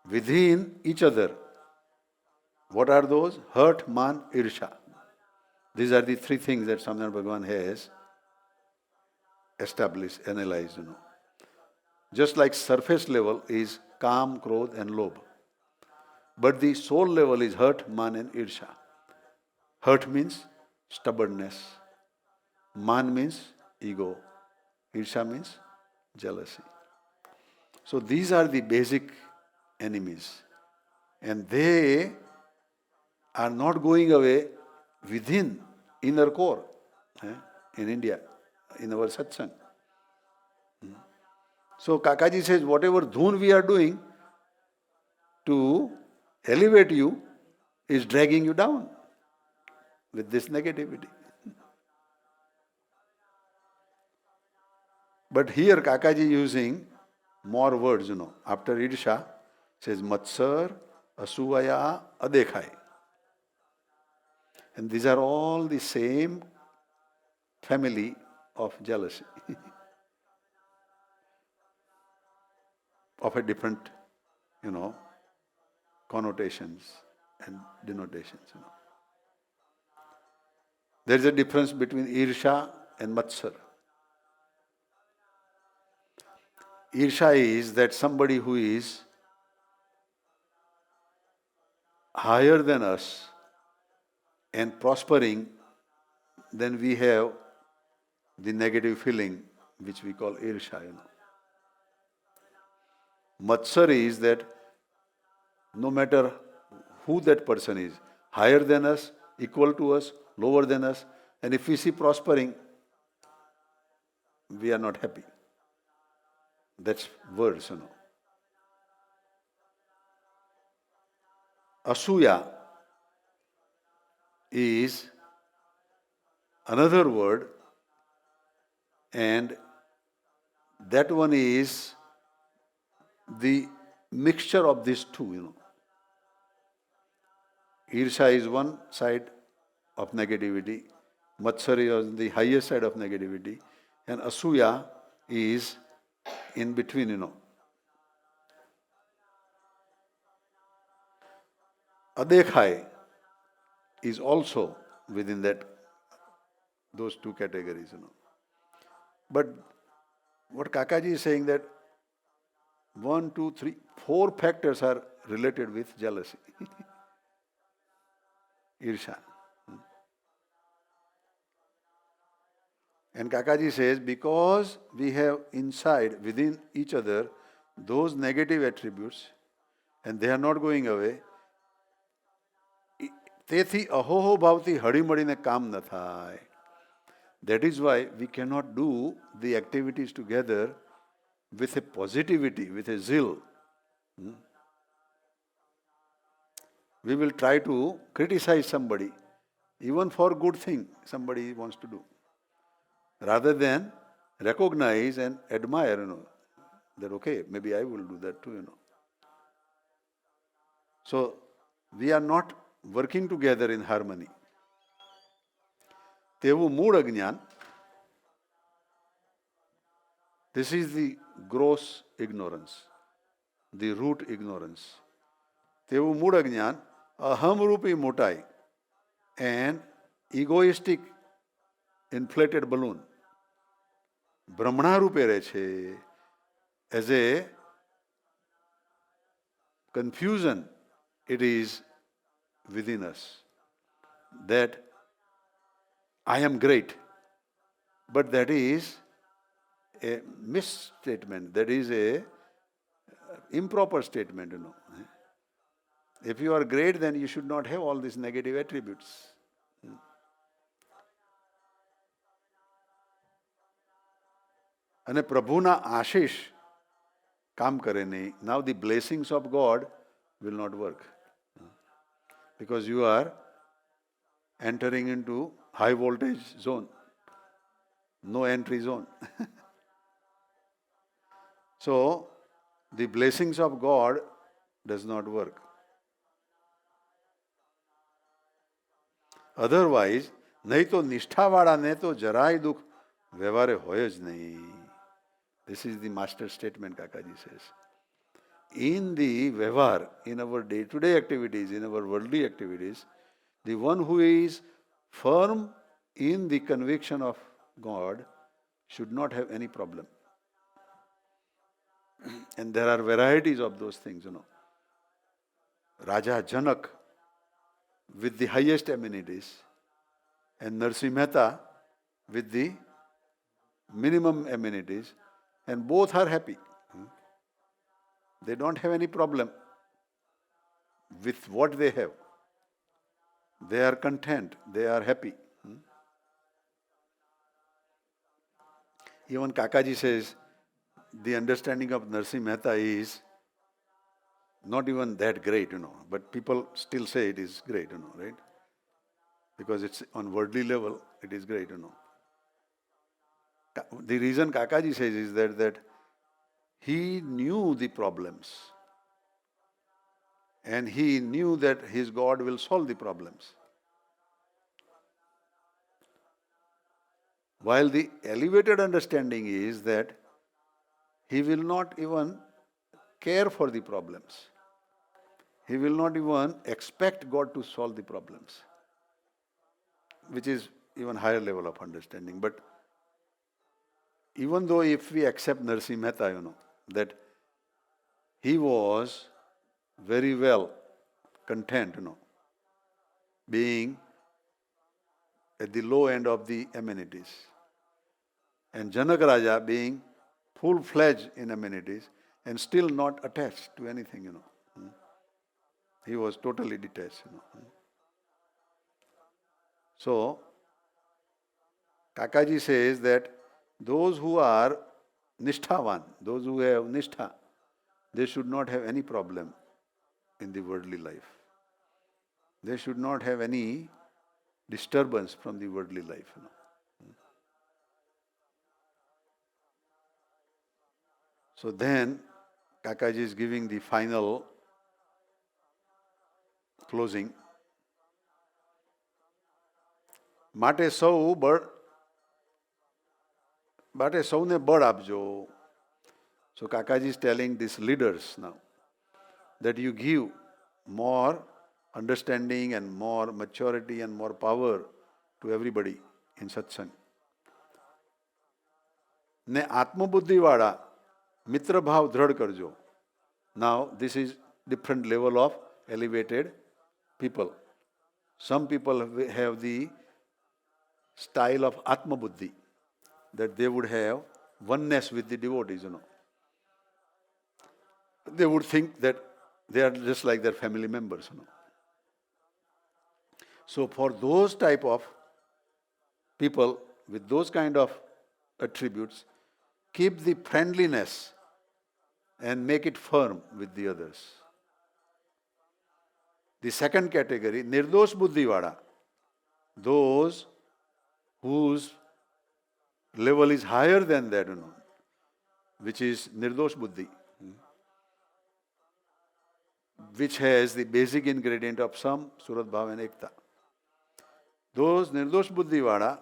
within each other, what are those? Hurt, man, irsha. These are the three things that Swaminarayan Bhagavan has established, analyzed, Just like surface level is Kam, Krodh and Lobh. But the soul level is hurt, man and irsha. Hurt means stubbornness. Man means ego. Irsha means jealousy. So these are the basic enemies. And they are not going away within inner core in India, in our satsang. So Kakaji says, whatever dhoon we are doing to elevate you is dragging you down with this negativity. But here Kakaji using more words, After Irsha, says Matsar, Asuvaya, Adekhai. And these are all the same family of jealousy. Of a different, connotations and denotations. There is a difference between Irsha and Matsar. Irsha is that somebody who is higher than us and prospering, then we have the negative feeling which we call Irsha. Matsar is that no matter who that person is, higher than us, equal to us, lower than us, and if we see prospering, we are not happy. That's words, Asuya is another word, and that one is the mixture of these two, Irsha is one side of negativity, Matsar is on the highest side of negativity, and Asuya is in between, Adekhai is also within those two categories, But what Kakaji is saying that 1, 2, 3, 4 factors are related with jealousy. Irsha. And Kakaji says, because we have inside, within each other, those negative attributes, and they are not going away, તેથી અહોહો ભાવથી હળીમળીને કામ ન થાય. That is why we cannot do the activities together with a positivity, with a zeal. We will try to criticize somebody, even for good thing somebody wants to do, rather than recognize and admire, that okay, maybe I will do that too, So we are not working together in harmony. તેવું મૂળ અજ્ઞાન, this is the gross ignorance, the root ignorance. તેવું મૂળ અજ્ઞાન, અહમરૂપી મોટાઈ, and egoistic inflated balloon, ભ્રમણારૂપે રહે છે, as a confusion it is within us, that I am great, but that is a misstatement, that is a improper statement, If you are great, then you should not have all these negative attributes. અને પ્રભુના આશીષ કામ કરે નહીં. Now the blessings of God will not work, because you are entering into high voltage zone, no entry zone. So the blessings of God does not work. Otherwise, નહીં તો નિષ્ઠાવાળાને તો જરાય દુઃખ વ્યવહારે હોય જ નહીં. This is the master statement, Kakaji says. In the વ્યવહાર, in our day-to-day activities, in our worldly activities, the one who is firm in the conviction of God should not have any problem. And there are varieties of those things, Raja Janak with the highest amenities, and Narsi Mehta with the minimum amenities, and both are happy. They don't have any problem with what they have. They are content, they are happy. Even Kakaji says the understanding of Narsimha Mehta is not even that great, but people still say it is great, right? Because it's on worldly level, it is great, The reason Kakaji says is that he knew the problems and he knew that his God will solve the problems. While the elevated understanding is that he will not even care for the problems. He will not even expect God to solve the problems, which is even higher level of understanding. But even though if we accept Narsimha Mehta, that he was very well content, being at the low end of the amenities. And Janak Raja being full-fledged in amenities and still not attached to anything, He was totally detached, So, Kakaji says that those who are nishthavan, those who have nishtha, they should not have any problem in the worldly life. They should not have any disturbance from the worldly life. So then, Kakaji is giving the final closing. માટે સૌને બળ આપજો. So Kakaji is telling these leaders now that you give more understanding and more maturity and more power to everybody in satsang. ને આત્મબુદ્ધિવાળા મિત્રભાવ દૃઢ કરજો. Now this is different level of elevated people. Some people have the style of Atma Buddhi, that they would have oneness with the devotees, They would think that they are just like their family members, So for those type of people with those kind of attributes, keep the friendliness and make it firm with the others. The second category, Nirdosh Buddhivada, those whose level is higher than that, which is Nirdosh Buddhi, which has the basic ingredient of some Surat Bhav and Ekta. Those Nirdosh Buddhivada,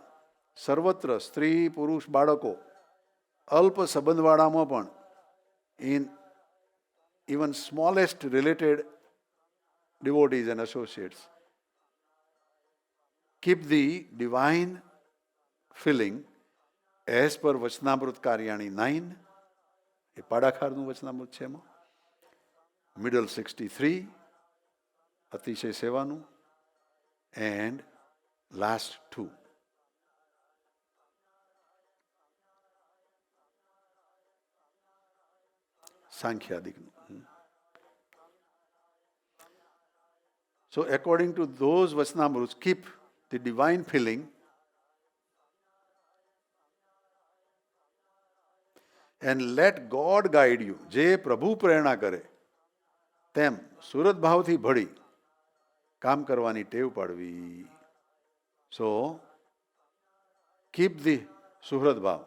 Sarvatra, Stri, Purush, Badako, Alpa Sabandhvadama પણ, in even smallest related devotees and associates, keep the divine feeling as per Vachnamrut Karyani 9, એ પાડાખારનું વચનામૃત છે એમાં, middle 63, અતિશય સેવાનું, and last 2. સાંખ્યાદિકનું. So according to those Vachnamruts, keep the divine feeling and let God guide you. જે પ્રભુ પ્રેરણા કરે તેમ સુરત ભાવથી ભળી કામ કરવાની ટેવ પાડવી. So keep the સુહૃદ ભાવ.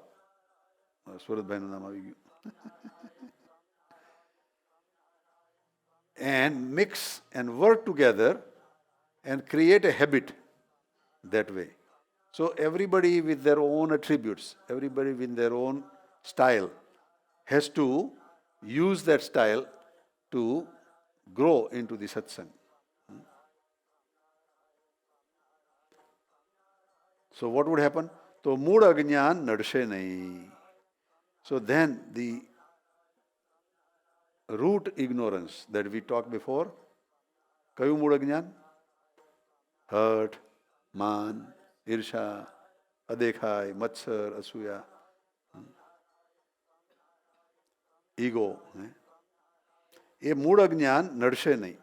સુરતભાઈનું નામ આવી ગયું. And mix and work together and create a habit that way. So everybody with their own attributes, everybody with their own style has to use that style to grow into the satsang. So what would happen? તો મૂળ અજ્ઞાન નડશે નહીં. So then the root ignorance that we talked before, કયું મૂળ અજ્ઞાન? હઠ, માન, ઈર્ષા, અદેખાય, મત્સર, અસૂયા, ego, એ મૂળ અજ્ઞાન નડશે નહીં.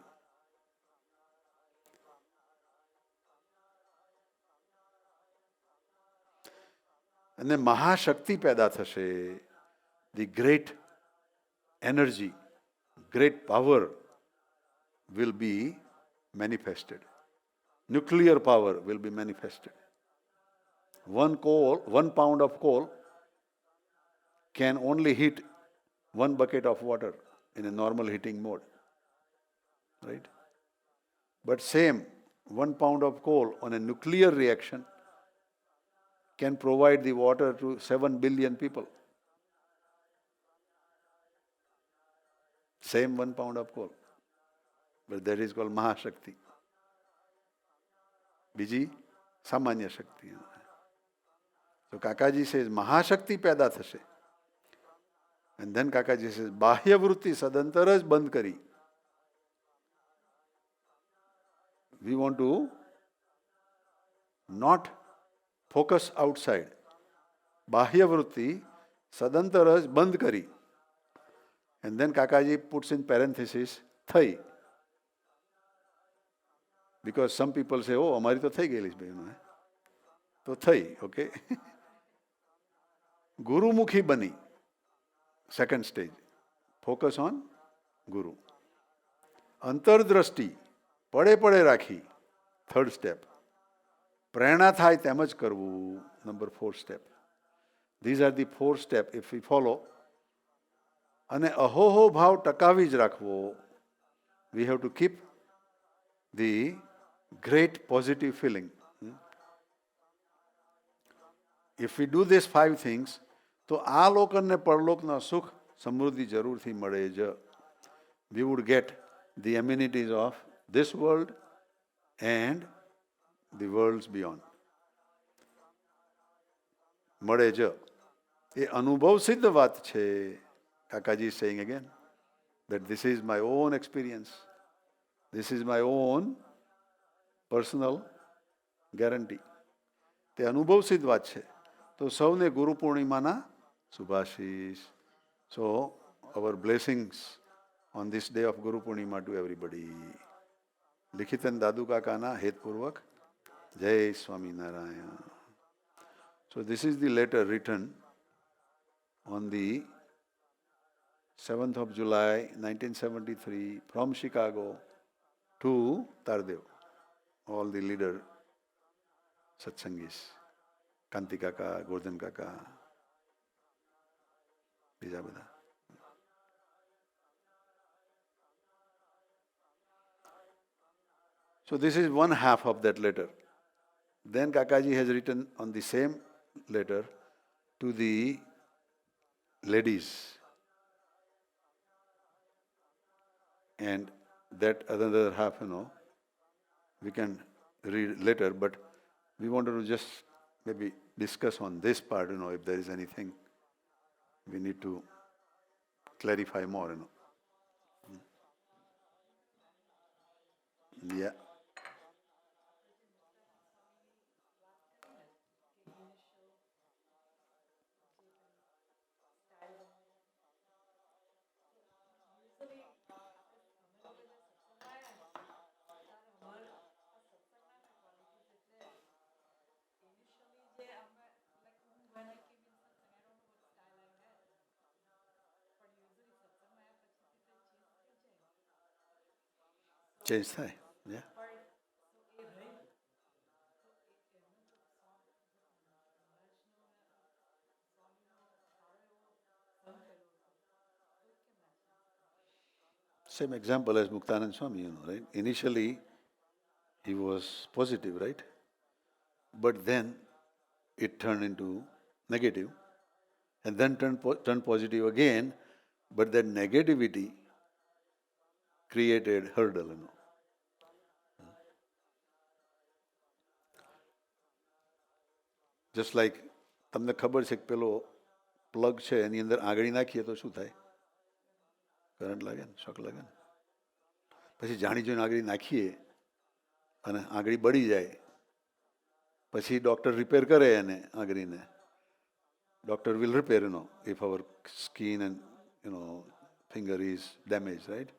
અને મહાશક્તિ પેદા થશે. The great energy, great power will be manifested. Nuclear power will be manifested. One pound of coal can only heat one bucket of water in a normal heating mode. Right? But same 1 pound of coal on a nuclear reaction can provide the water to 7 billion people. Same 1 pound of coal. But that is called Mahashakti. બીજી સામાન્ય શક્તિ. So Kakaji says Mahashakti પેદા થશે. And then Kakaji says બાહ્ય વૃત્તિ સદંતર જ બંધ કરી. We want to not focus outside. બાહ્ય વૃત્તિ સદંતર જ બંધ કરી. And then Kakaji puts in parenthesis થઈ. Because some people say, oh, અમારી તો થઈ ગયેલી છે ભાઈ. તો થઈ, okay? ગુરુમુખી બની. Second stage. Focus on Guru. અંતરદ્રષ્ટિ પડે પડે રાખી. Third step. પ્રેરણા થાય તેમ જ કરવું. Number 4 step. These are the 4 steps if we follow. અને અહોહો ભાવ ટકાવી જ રાખવો. We have to keep the great positive feeling. If we do these 5 things, તો આ લોકને પરલોકના સુખ સમૃદ્ધિ જરૂરથી મળે જ. We would get the amenities of this world and the worlds beyond. મળે જ. એ અનુભવ સિદ્ધ વાત છે. Kakaji is saying again that this is my own experience. This is my own personal guarantee. તે અનુભવ સિદ્ધ વાત છે. તો સૌને ગુરુ પૂર્ણિમાના શુભાશીષ. So our blessings on this day of Guru Purnima to everybody. લિખિતન દાદુ કાકાના હેતપૂર્વક જય Swaminarayan. So this is the letter written on the 7th of July 1973 from Chicago to Tardev. All the leader Satsangis, Kanti Kaka, Gordhan Kaka, બીજા બધા. So this is one half of that letter. Then Kakaji has written on the same letter to the ladies. And that other half, we can read later, but we wanted to just maybe discuss on this part, if there is anything we need to clarify more, Yeah. Change થાય. Yeah. Same example as Muktanand Swami, right? Initially, he was positive, right? But then it turned into negative, and then turned positive again. But that negativity created hurdle, Just like તમને ખબર છે કે પેલો plug છે એની અંદર આંગળી નાખીએ તો શું થાય? કરંટ લાગે ને, શોક લાગે ને. પછી જાણી જોઈને આંગળી નાખીએ અને આંગળી બળી જાય. પછી ડૉક્ટર રિપેર કરે એને આંગળીને. Doctor will repair, if our skin and, finger is damaged, right?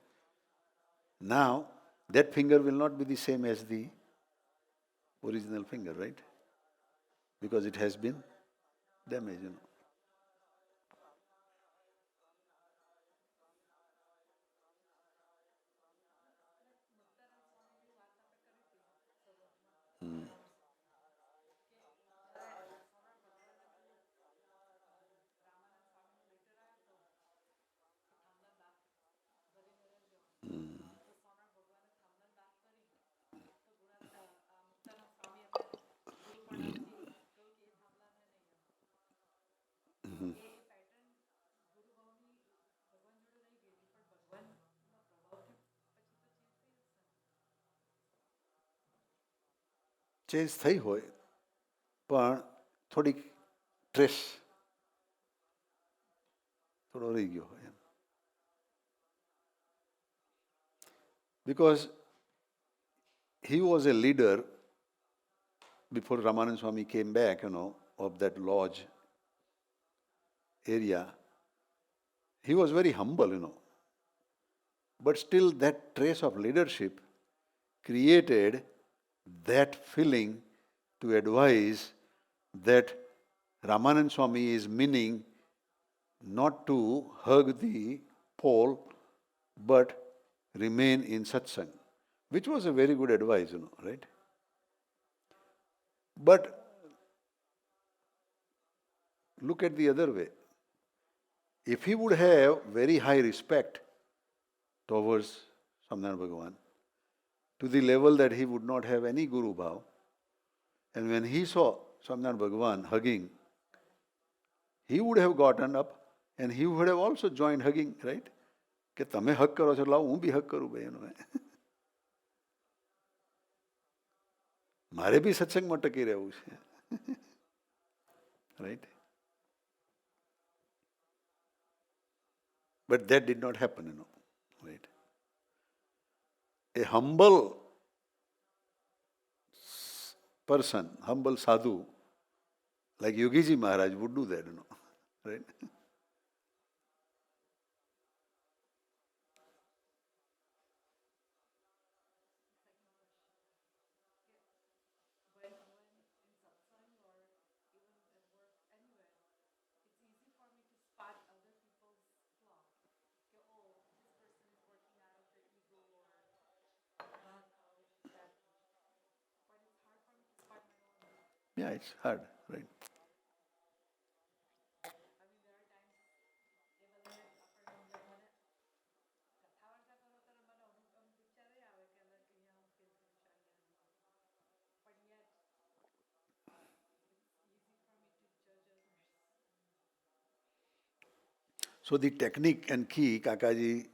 Now, that finger will not be the same as the original finger, right? Because it has been damage, you know. Hmm. Hmm. Mhm. Change થઈ હોય પણ થોડીક trace થોડો રહી ગયો હોય એમ. Because he was a leader before Ramanand Swami came back, you know, of that lodge area. He was very humble, you know. But still, that trace of leadership created that feeling to advise that Ramanand Swami is meaning not to hug the pole but remain in satsang, which was a very good advice, you know, right? But look at the other way. If he would have very high respect towards Samnara Bhagavan, to the level that he would not have any Guru Bhav, and when he saw Samnara Bhagavan hugging, he would have gotten up and he would have also joined hugging, right? કે તમે હક કરો છો લાવો હું બી હક કરું ભાઈ એનો મારે બી સત્સંગમાં ટકી રહેવું છે right? But that did not happen, you know, right? A humble person, humble sadhu, like Yogiji Maharaj would do that, you know, right? Yeah, it's hard, right? So the technique and key Kakaji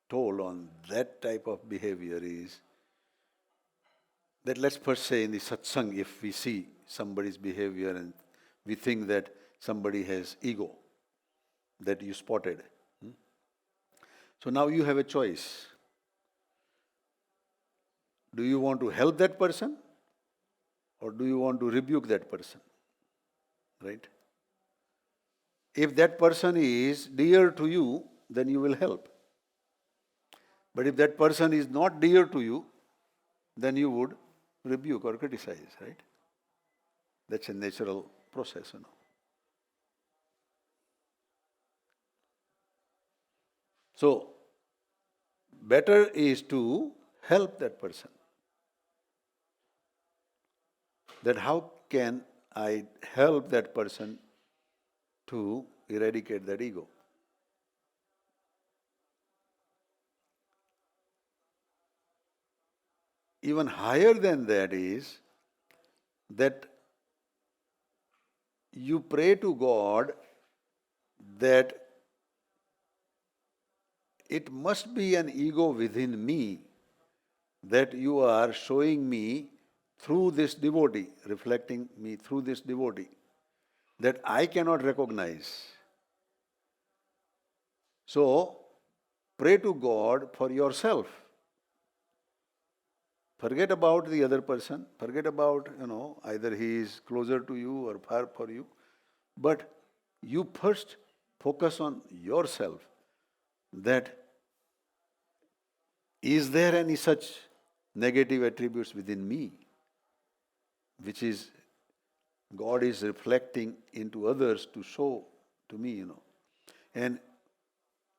told on that type of behavior is that let's first say in the satsang, if we see somebody's behavior and we think that somebody has ego that you spotted. So now you have a choice. Do you want to help that person or do you want to rebuke that person? Right? If that person is dear to you, then you will help. But if that person is not dear to you, then you would rebuke or criticize, right? That's a natural process, you know. So, better is to help that person. That how can I help that person to eradicate that ego? Even higher than that is that you pray to God that it must be an ego within me that you are showing me through this devotee, reflecting me through this devotee, that I cannot recognize. So, pray to God for yourself. Forget about the other person, forget about, you know, either he is closer to you or far for you, but you first focus on yourself, that is there any such negative attributes within me which is God is reflecting into others to show to me. And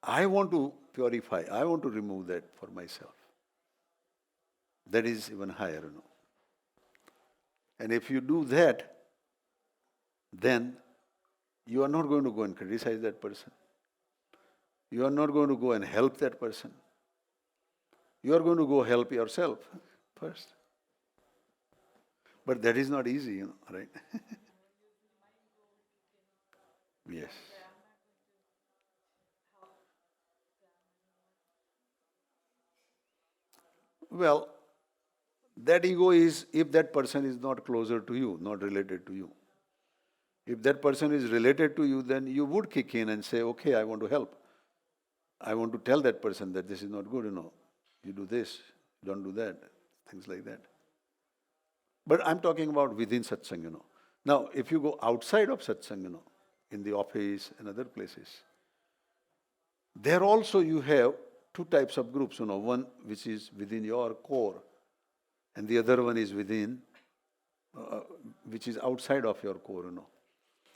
I want to purify, I want to remove that for myself. That is even higher. And if you do that, then you are not going to go and criticize that person. You are not going to go and help that person. You are going to go help yourself first. But that is not easy, right? Yes. Well, that ego is if that person is not closer to you, not related to you. If that person is related to you, then you would kick in and say, okay, I want to help. I want to tell that person that this is not good, You do this, don't do that, things like that. But I'm talking about within satsang, Now, if you go outside of satsang, in the office and other places, there also you have two types of groups, One which is within your core, and the other one is which is outside of your core,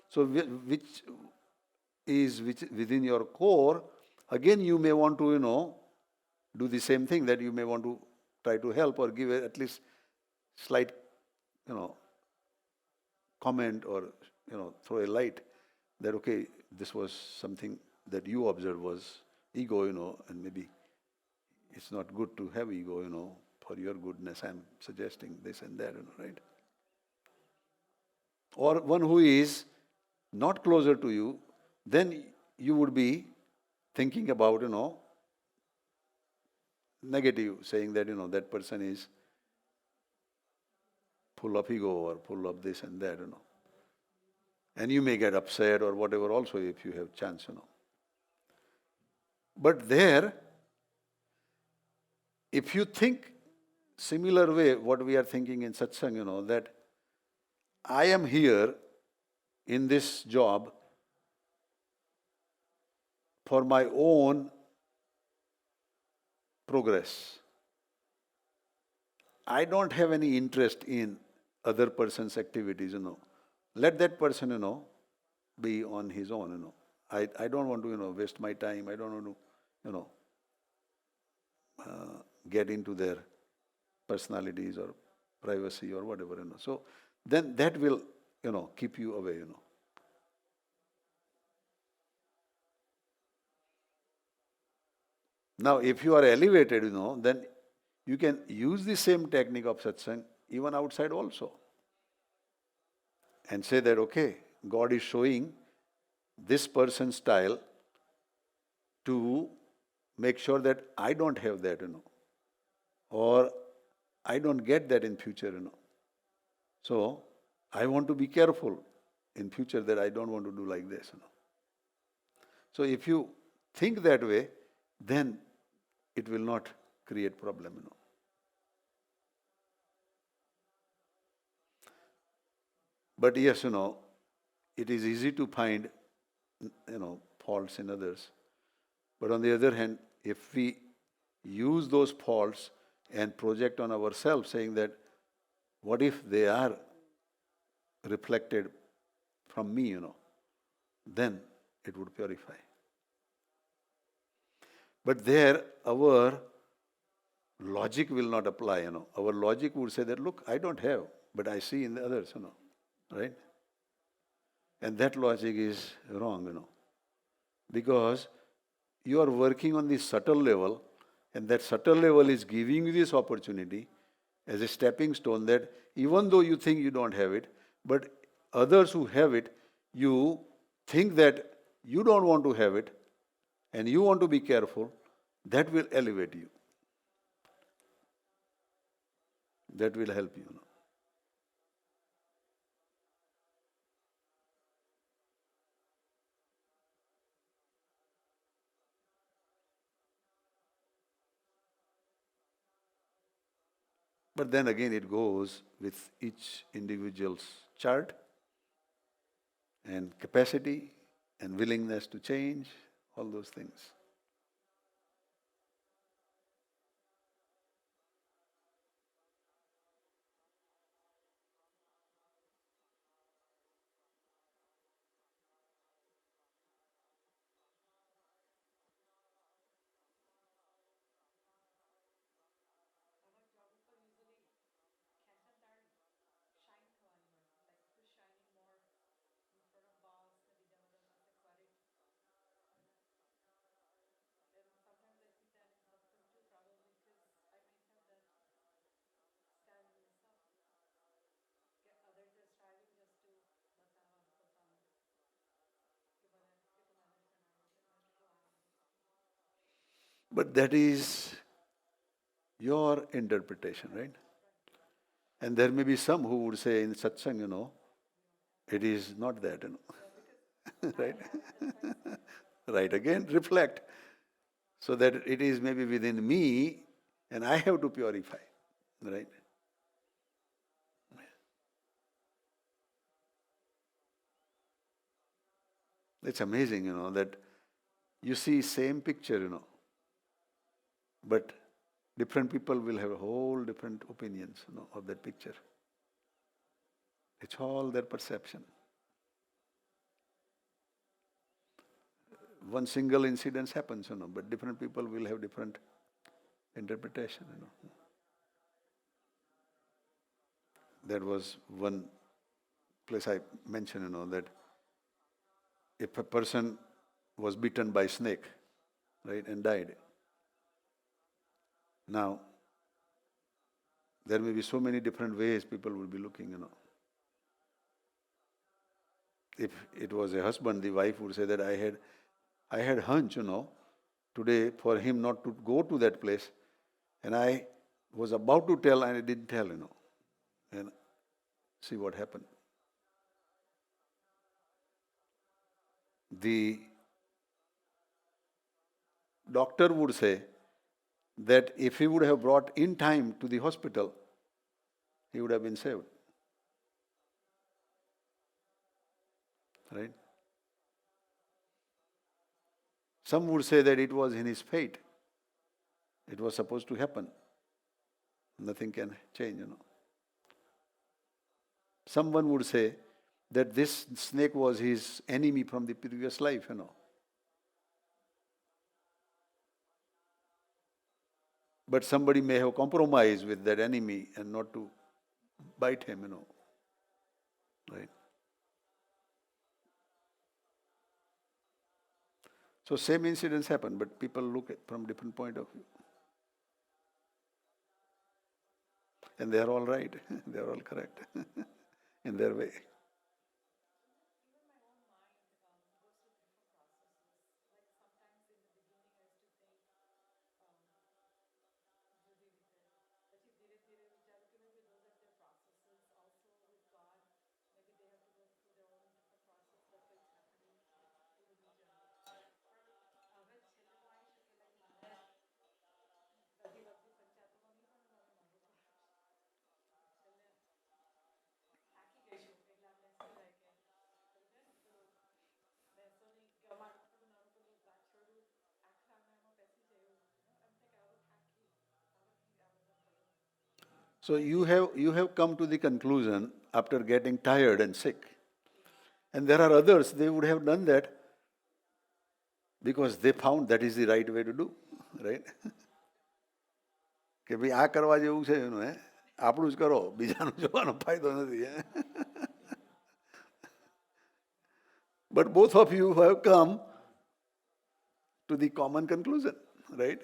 So which is within your core, again you may want to, do the same thing, that you may want to try to help or give at least slight, comment or, throw a light that, okay, this was something that you observed was ego, and maybe it's not good to have ego, for your goodness, I'm suggesting this and that, right? Or one who is not closer to you, then you would be thinking about, negative, saying that, that person is full of ego or full of this and that, And you may get upset or whatever also if you have chance, But there, if you think similar way, what we are thinking in satsang, that I am here in this job for my own progress. I don't have any interest in other person's activities, Let that person, be on his own, I don't want to, waste my time. I don't want to, get into their personalities or privacy or whatever, So then that will, keep you away, Now, if you are elevated, then you can use the same technique of satsang even outside also. And say that, okay, God is showing this person's style to make sure that I don't have that, or I don't get that in future, So I want to be careful in future that I don't want to do like this, So if you think that way, then it will not create problem, But yes, it is easy to find, faults in others. But on the other hand, if we use those faults and project on ourselves, saying that, what if they are reflected from me, then it would purify. But there, our logic will not apply, Our logic would say that, look, I don't have, but I see in the others, right? And that logic is wrong, Because you are working on the subtle level, and that subtle level is giving you this opportunity as a stepping stone that even though you think you don't have it, but others who have it, you think that you don't want to have it, and you want to be careful, that will elevate you. That will help you. But then again, it goes with each individual's chart and capacity and willingness to change, all those things. But that is your interpretation, right? And there may be some who would say in satsang, it is not that, right? Right, again, reflect. So that it is maybe within me and I have to purify, right? It's amazing, that you see same picture, but different people will have whole different opinions, of that picture. It's all their perception. One single incident happens, but different people will have different interpretation, There was one place I mentioned, that if a person was bitten by snake, right, and died, now there may be so many different ways people will be looking, If it was a husband, the wife would say that I had hunch, today for him not to go to that place, and I was about to tell and I didn't tell, and see what happened. The doctor would say that if he would have brought in time to the hospital, he would have been saved. Right? Some would say that it was in his fate. It was supposed to happen. Nothing can change, Someone would say that this snake was his enemy from the previous life, But somebody may have compromised with that enemy and not to bite him, Right? So same incidents happen, but people look at from different point of view. And they are all right. They are all correct in their way. So you have come to the conclusion after getting tired and sick. And there are others, they would have done that because they found that is the right way to do. Right? કે ભાઈ આ કરવા જેવું છે એનું આપણું જ કરો બીજાનું જોવાનો ફાયદો નથી But both of you have come to the common conclusion, right?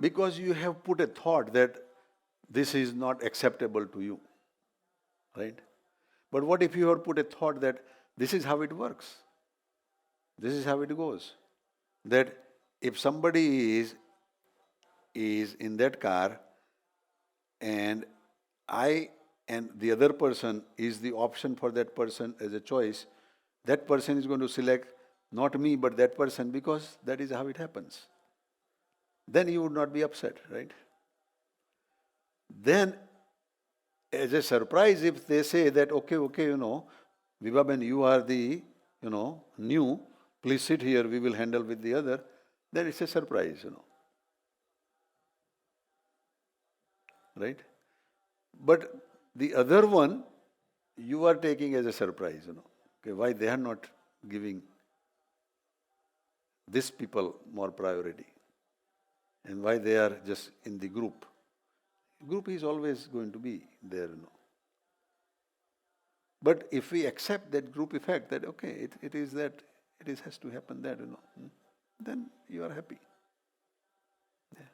Because you have put a thought that this is not acceptable to you, right? But what if you have put a thought that this is how it works? This is how it goes. That if somebody is in that car and I and the other person is the option for that person as a choice, that person is going to select not me but that person because that is how it happens. Then you would not be upset, right? Then, as a surprise, if they say that, okay, Vibhaben, you are the, new, please sit here, we will handle with the other, then it's a surprise, Right? But the other one, you are taking as a surprise, Okay, why they are not giving these people more priority, and why they are just in the group. Group is always going to be there. But if we accept that group effect, that okay, it is that, has to happen that, then you are happy. Yeah.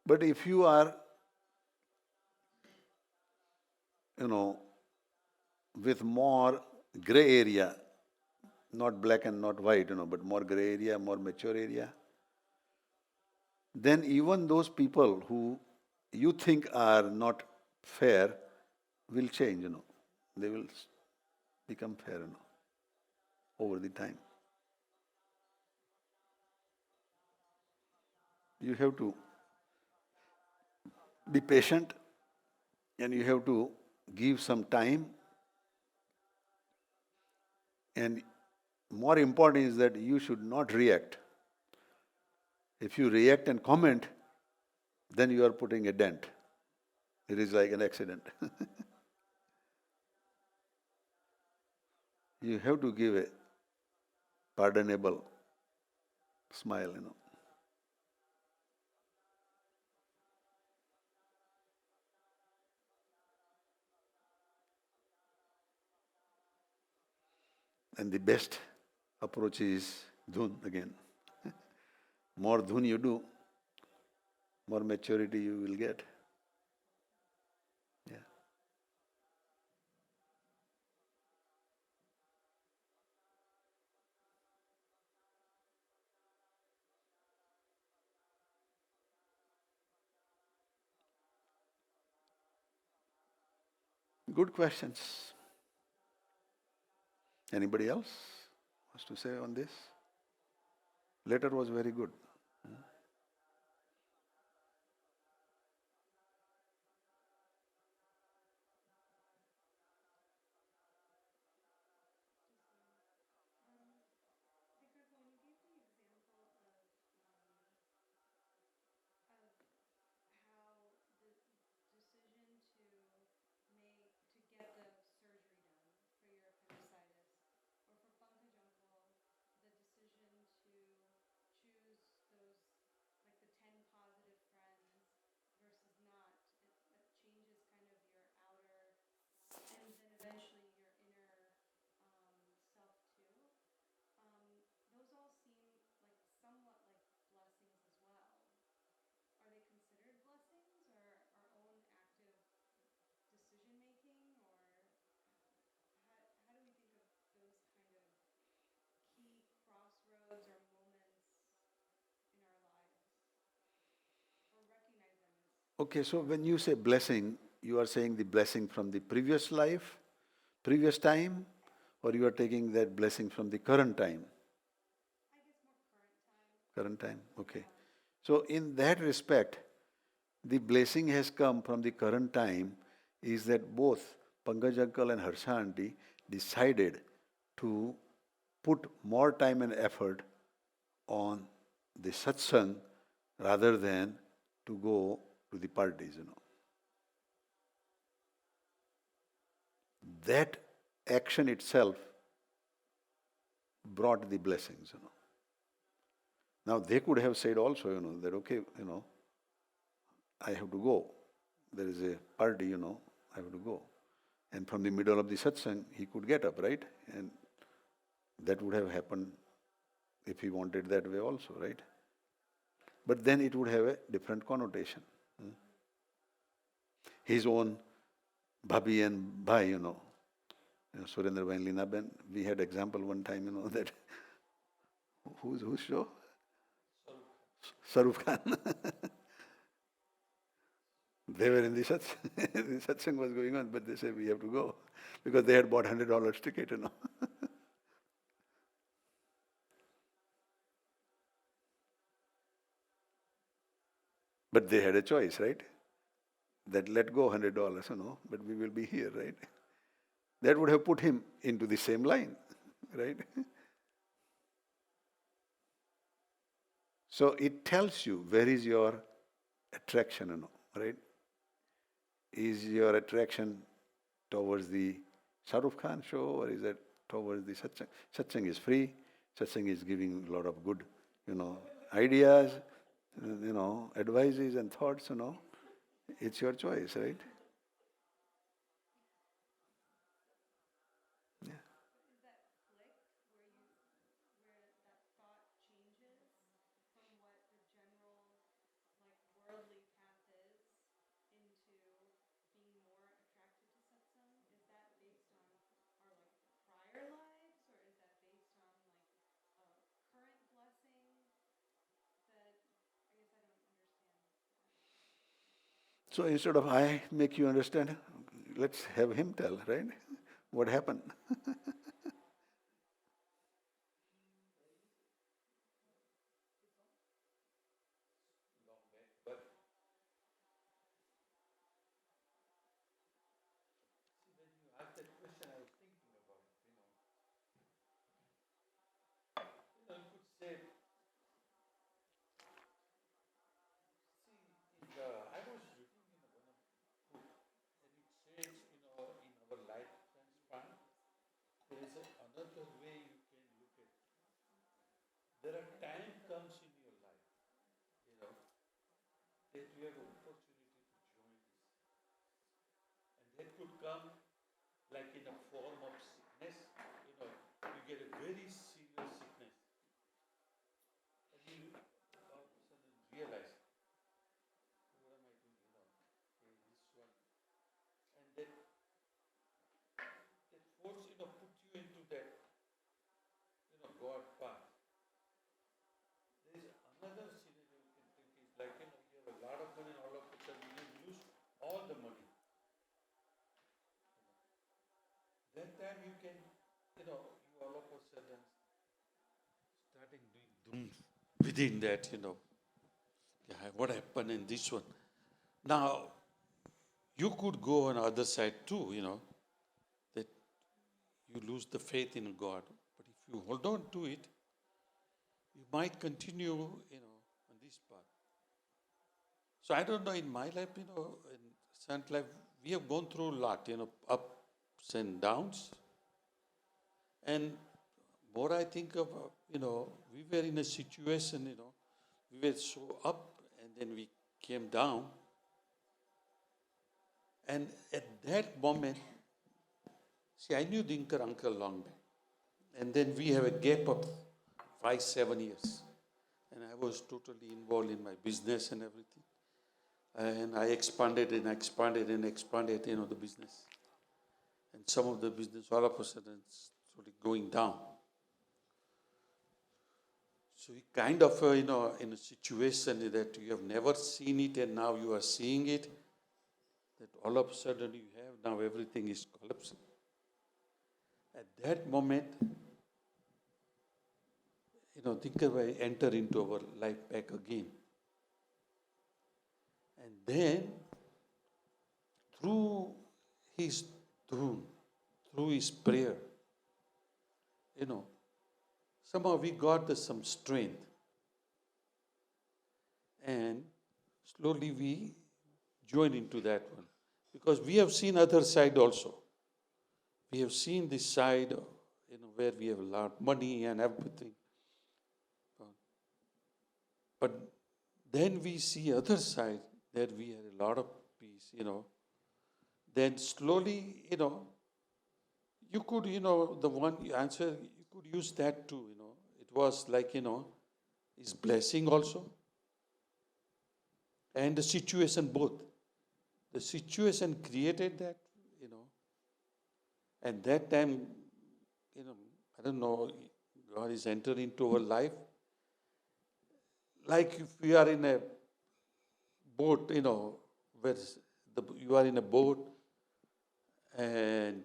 But if you are, you know, with more gray area, not black and not white, but more gray area, more mature area, then even those people who you think are not fair will change. They will become fair, over the time. You have to be patient and you have to give some time. And more important is that you should not react. If you react and comment, then you are putting a dent. It is like an accident. You have to give a pardonable smile. And the best approach is dhun again. More dhun you do, more maturity you will get. Yeah. Good questions. Anybody else wants to say on this? Letter was very good. Okay, so when you say blessing, you are saying the blessing from the previous life, previous time, or you are taking that blessing from the current time? Current time, okay. So in that respect, the blessing has come from the current time is that both Pankaj Uncle and Harsha Aunty decided to put more time and effort on the satsang rather than to go to the parties. That action itself brought the blessings. Now they could have said also, that okay, I have to go. There is a party, I have to go. And from the middle of the satsang, he could get up, right? And that would have happened if he wanted that way also, right? But then it would have a different connotation. His own bhabhi and bhai, Surendra Bhai and Leena Ben, we had example one time, that whose show? Saruf Khan. They were in the satsang. The satsang was going on, but they said we have to go because they had bought $100 ticket. But they had a choice, right? That let go $100, but we will be here, right? That would have put him into the same line, right? So it tells you where is your attraction, right? Is your attraction towards the Shah Rukh Khan show, or is it towards the satsang? Satsang is free. Satsang is giving a lot of good, ideas, advices and thoughts. It's your choice, right? Yeah. So instead of I make you understand, let's have him tell, right? What happened? Within that, yeah, what happened in this one. Now, you could go on the other side too, that you lose the faith in God. But if you hold on to it, you might continue, on this path. So I don't know, in my life, in Sant life, we have gone through a lot, ups and downs. And more I think of, we were in a situation, we were so up and then we came down. And at that moment, see, I knew Dinkar uncle long back. And then we have a gap of 5, 7 years. And I was totally involved in my business and everything. And I expanded and expanded and expanded, the business. And some of the business all of a sudden sort of going down. So you kind of, in a situation that you have never seen it and now you are seeing it, that all of a sudden you have now everything is collapsing. At that moment, Tinkerbai enter into our life back again. And then, through his dhun, through his prayer, somehow we got some strength. And slowly we joined into that one. Because we have seen other side also. We have seen this side, where we have a lot of money and everything. But then we see other side that we had a lot of peace, Then slowly, you could, the one answer, you could use that too, It was like, his blessing also. And the situation both. The situation created that, And that time, I don't know, God is entering into our life. Like if we are in a boat, where you are in a boat and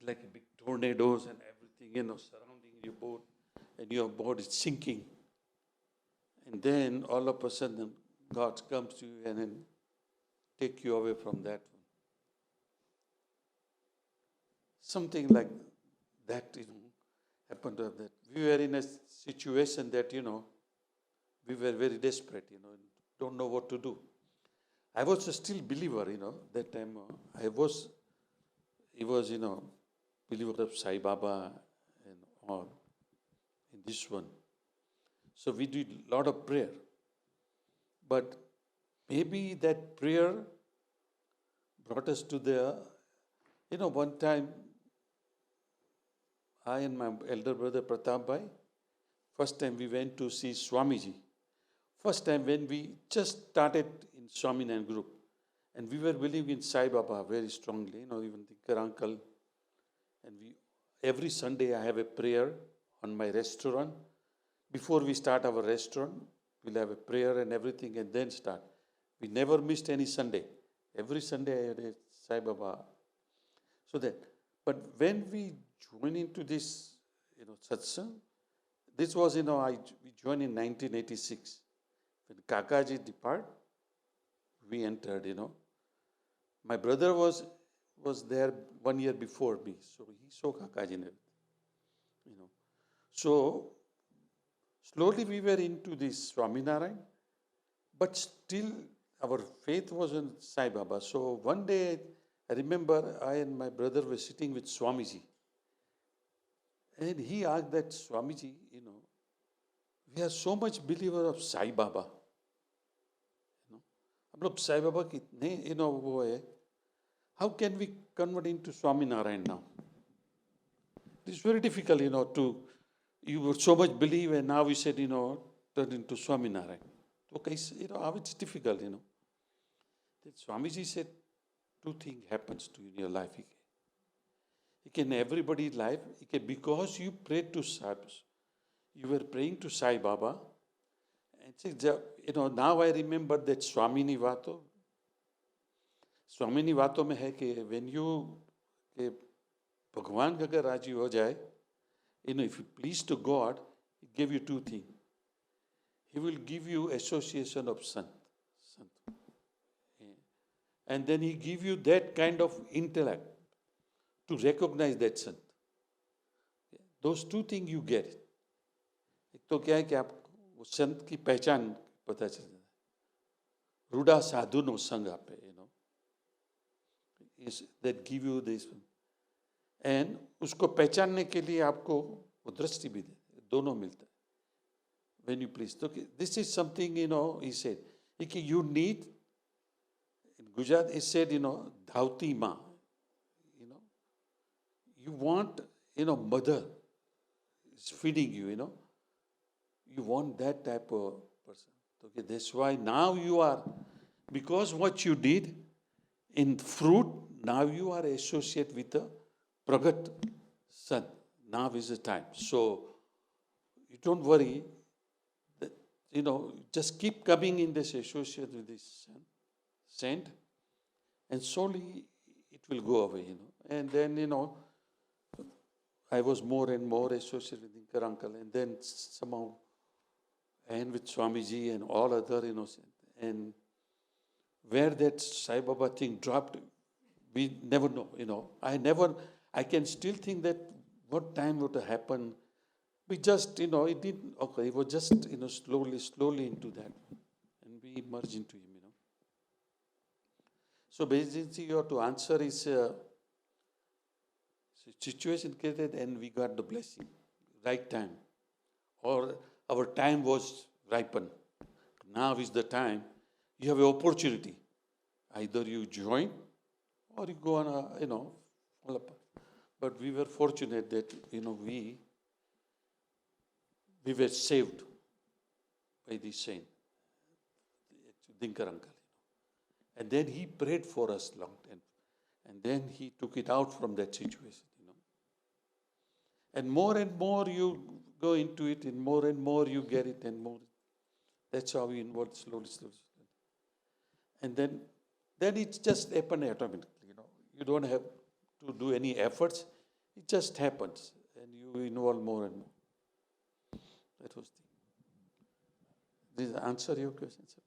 like big tornadoes and everything, surrounding your boat, and your boat is sinking. And then all of a sudden, God comes to you and then take you away from that one. Something like that, happened to that. We were in a situation that, we were very desperate, don't know what to do. I was a still believer, that time. He was, believer of Sai Baba and all in this one. So we did a lot of prayer. But maybe that prayer brought us to one time, I and my elder brother Pratap Bhai, first time we went to see Swamiji. First time when we just started in Swaminarayan group. And we were believing in Sai Baba very strongly, even the uncle. And every Sunday I have a prayer on my restaurant. Before we start our restaurant, we'll have a prayer and everything and then start. We never missed any Sunday. Every Sunday I had a Sai Baba. So that, but when we joined into this, satsang, this was, we joined in 1986. When Kakaji departed, we entered, My brother was there 1 year before me, so he saw Kakaji and everything, So, slowly we were into this Swaminarayan, but still our faith was in Sai Baba. So, one day, I remember I and my brother were sitting with Swamiji. And he asked that, Swamiji, we are so much believer of Sai Baba. हम लोग साई बाबा कितने वो है, how can we convert into Swaminarayan now? It's very difficult, you were so much believe and now we said, turn into Swaminarayan. Okay, how it's difficult, Then Swamiji said, two things happens to you in your life. He can everybody's life, because you prayed to Sai, you were praying to Sai Baba, and now I remember that Swamini Vato में है कि when you कि भगवान अगर राजी हो जाए, if you please to God, He give you two things. He will give you association of Sant. And then He give you that kind of intellect to recognize that Sant. Those two things you get. एक तो क्या है कि आप संत की पहचान पता चल जाता है. रूढ़ा साधु नो संग आपे, is that give you this. And उसको पहचानने के लिए आपको वो दृष्टि भी दे, दोनों मिलता है. When you please. So this is something, he said, you need, in Gujarat he said, dhauti ma. You want, mother is feeding you, You want that type of person. Okay, that's why now you are, because what you did in fruit, now you are associated with the Pragat Son. Now is the time. So, you don't worry. That, just keep coming in this association with this saint, and slowly it will go away, And then, I was more and more associated with Inkar uncle, and then somehow, and with Swamiji and all other, and where that Sai Baba thing dropped, we never know, I can still think that what time would happen. We just, it didn't, okay, it was just, slowly into that. And we merged into him, So basically, you have to answer is, situation created and we got the blessing, right time. Or our time was ripened. Now is the time. You have an opportunity. Either you join or you go on a, fall apart. But we were fortunate that, we were saved by the saint, Dinkar uncle. And then he prayed for us long time. And then he took it out from that situation, And more you go into it, and more you get it, and more. That's how we involve slowly. And then it just happened automatically, You don't have to do any efforts. It just happens. And you involve more and more. That was the... Does that answer your question, sir?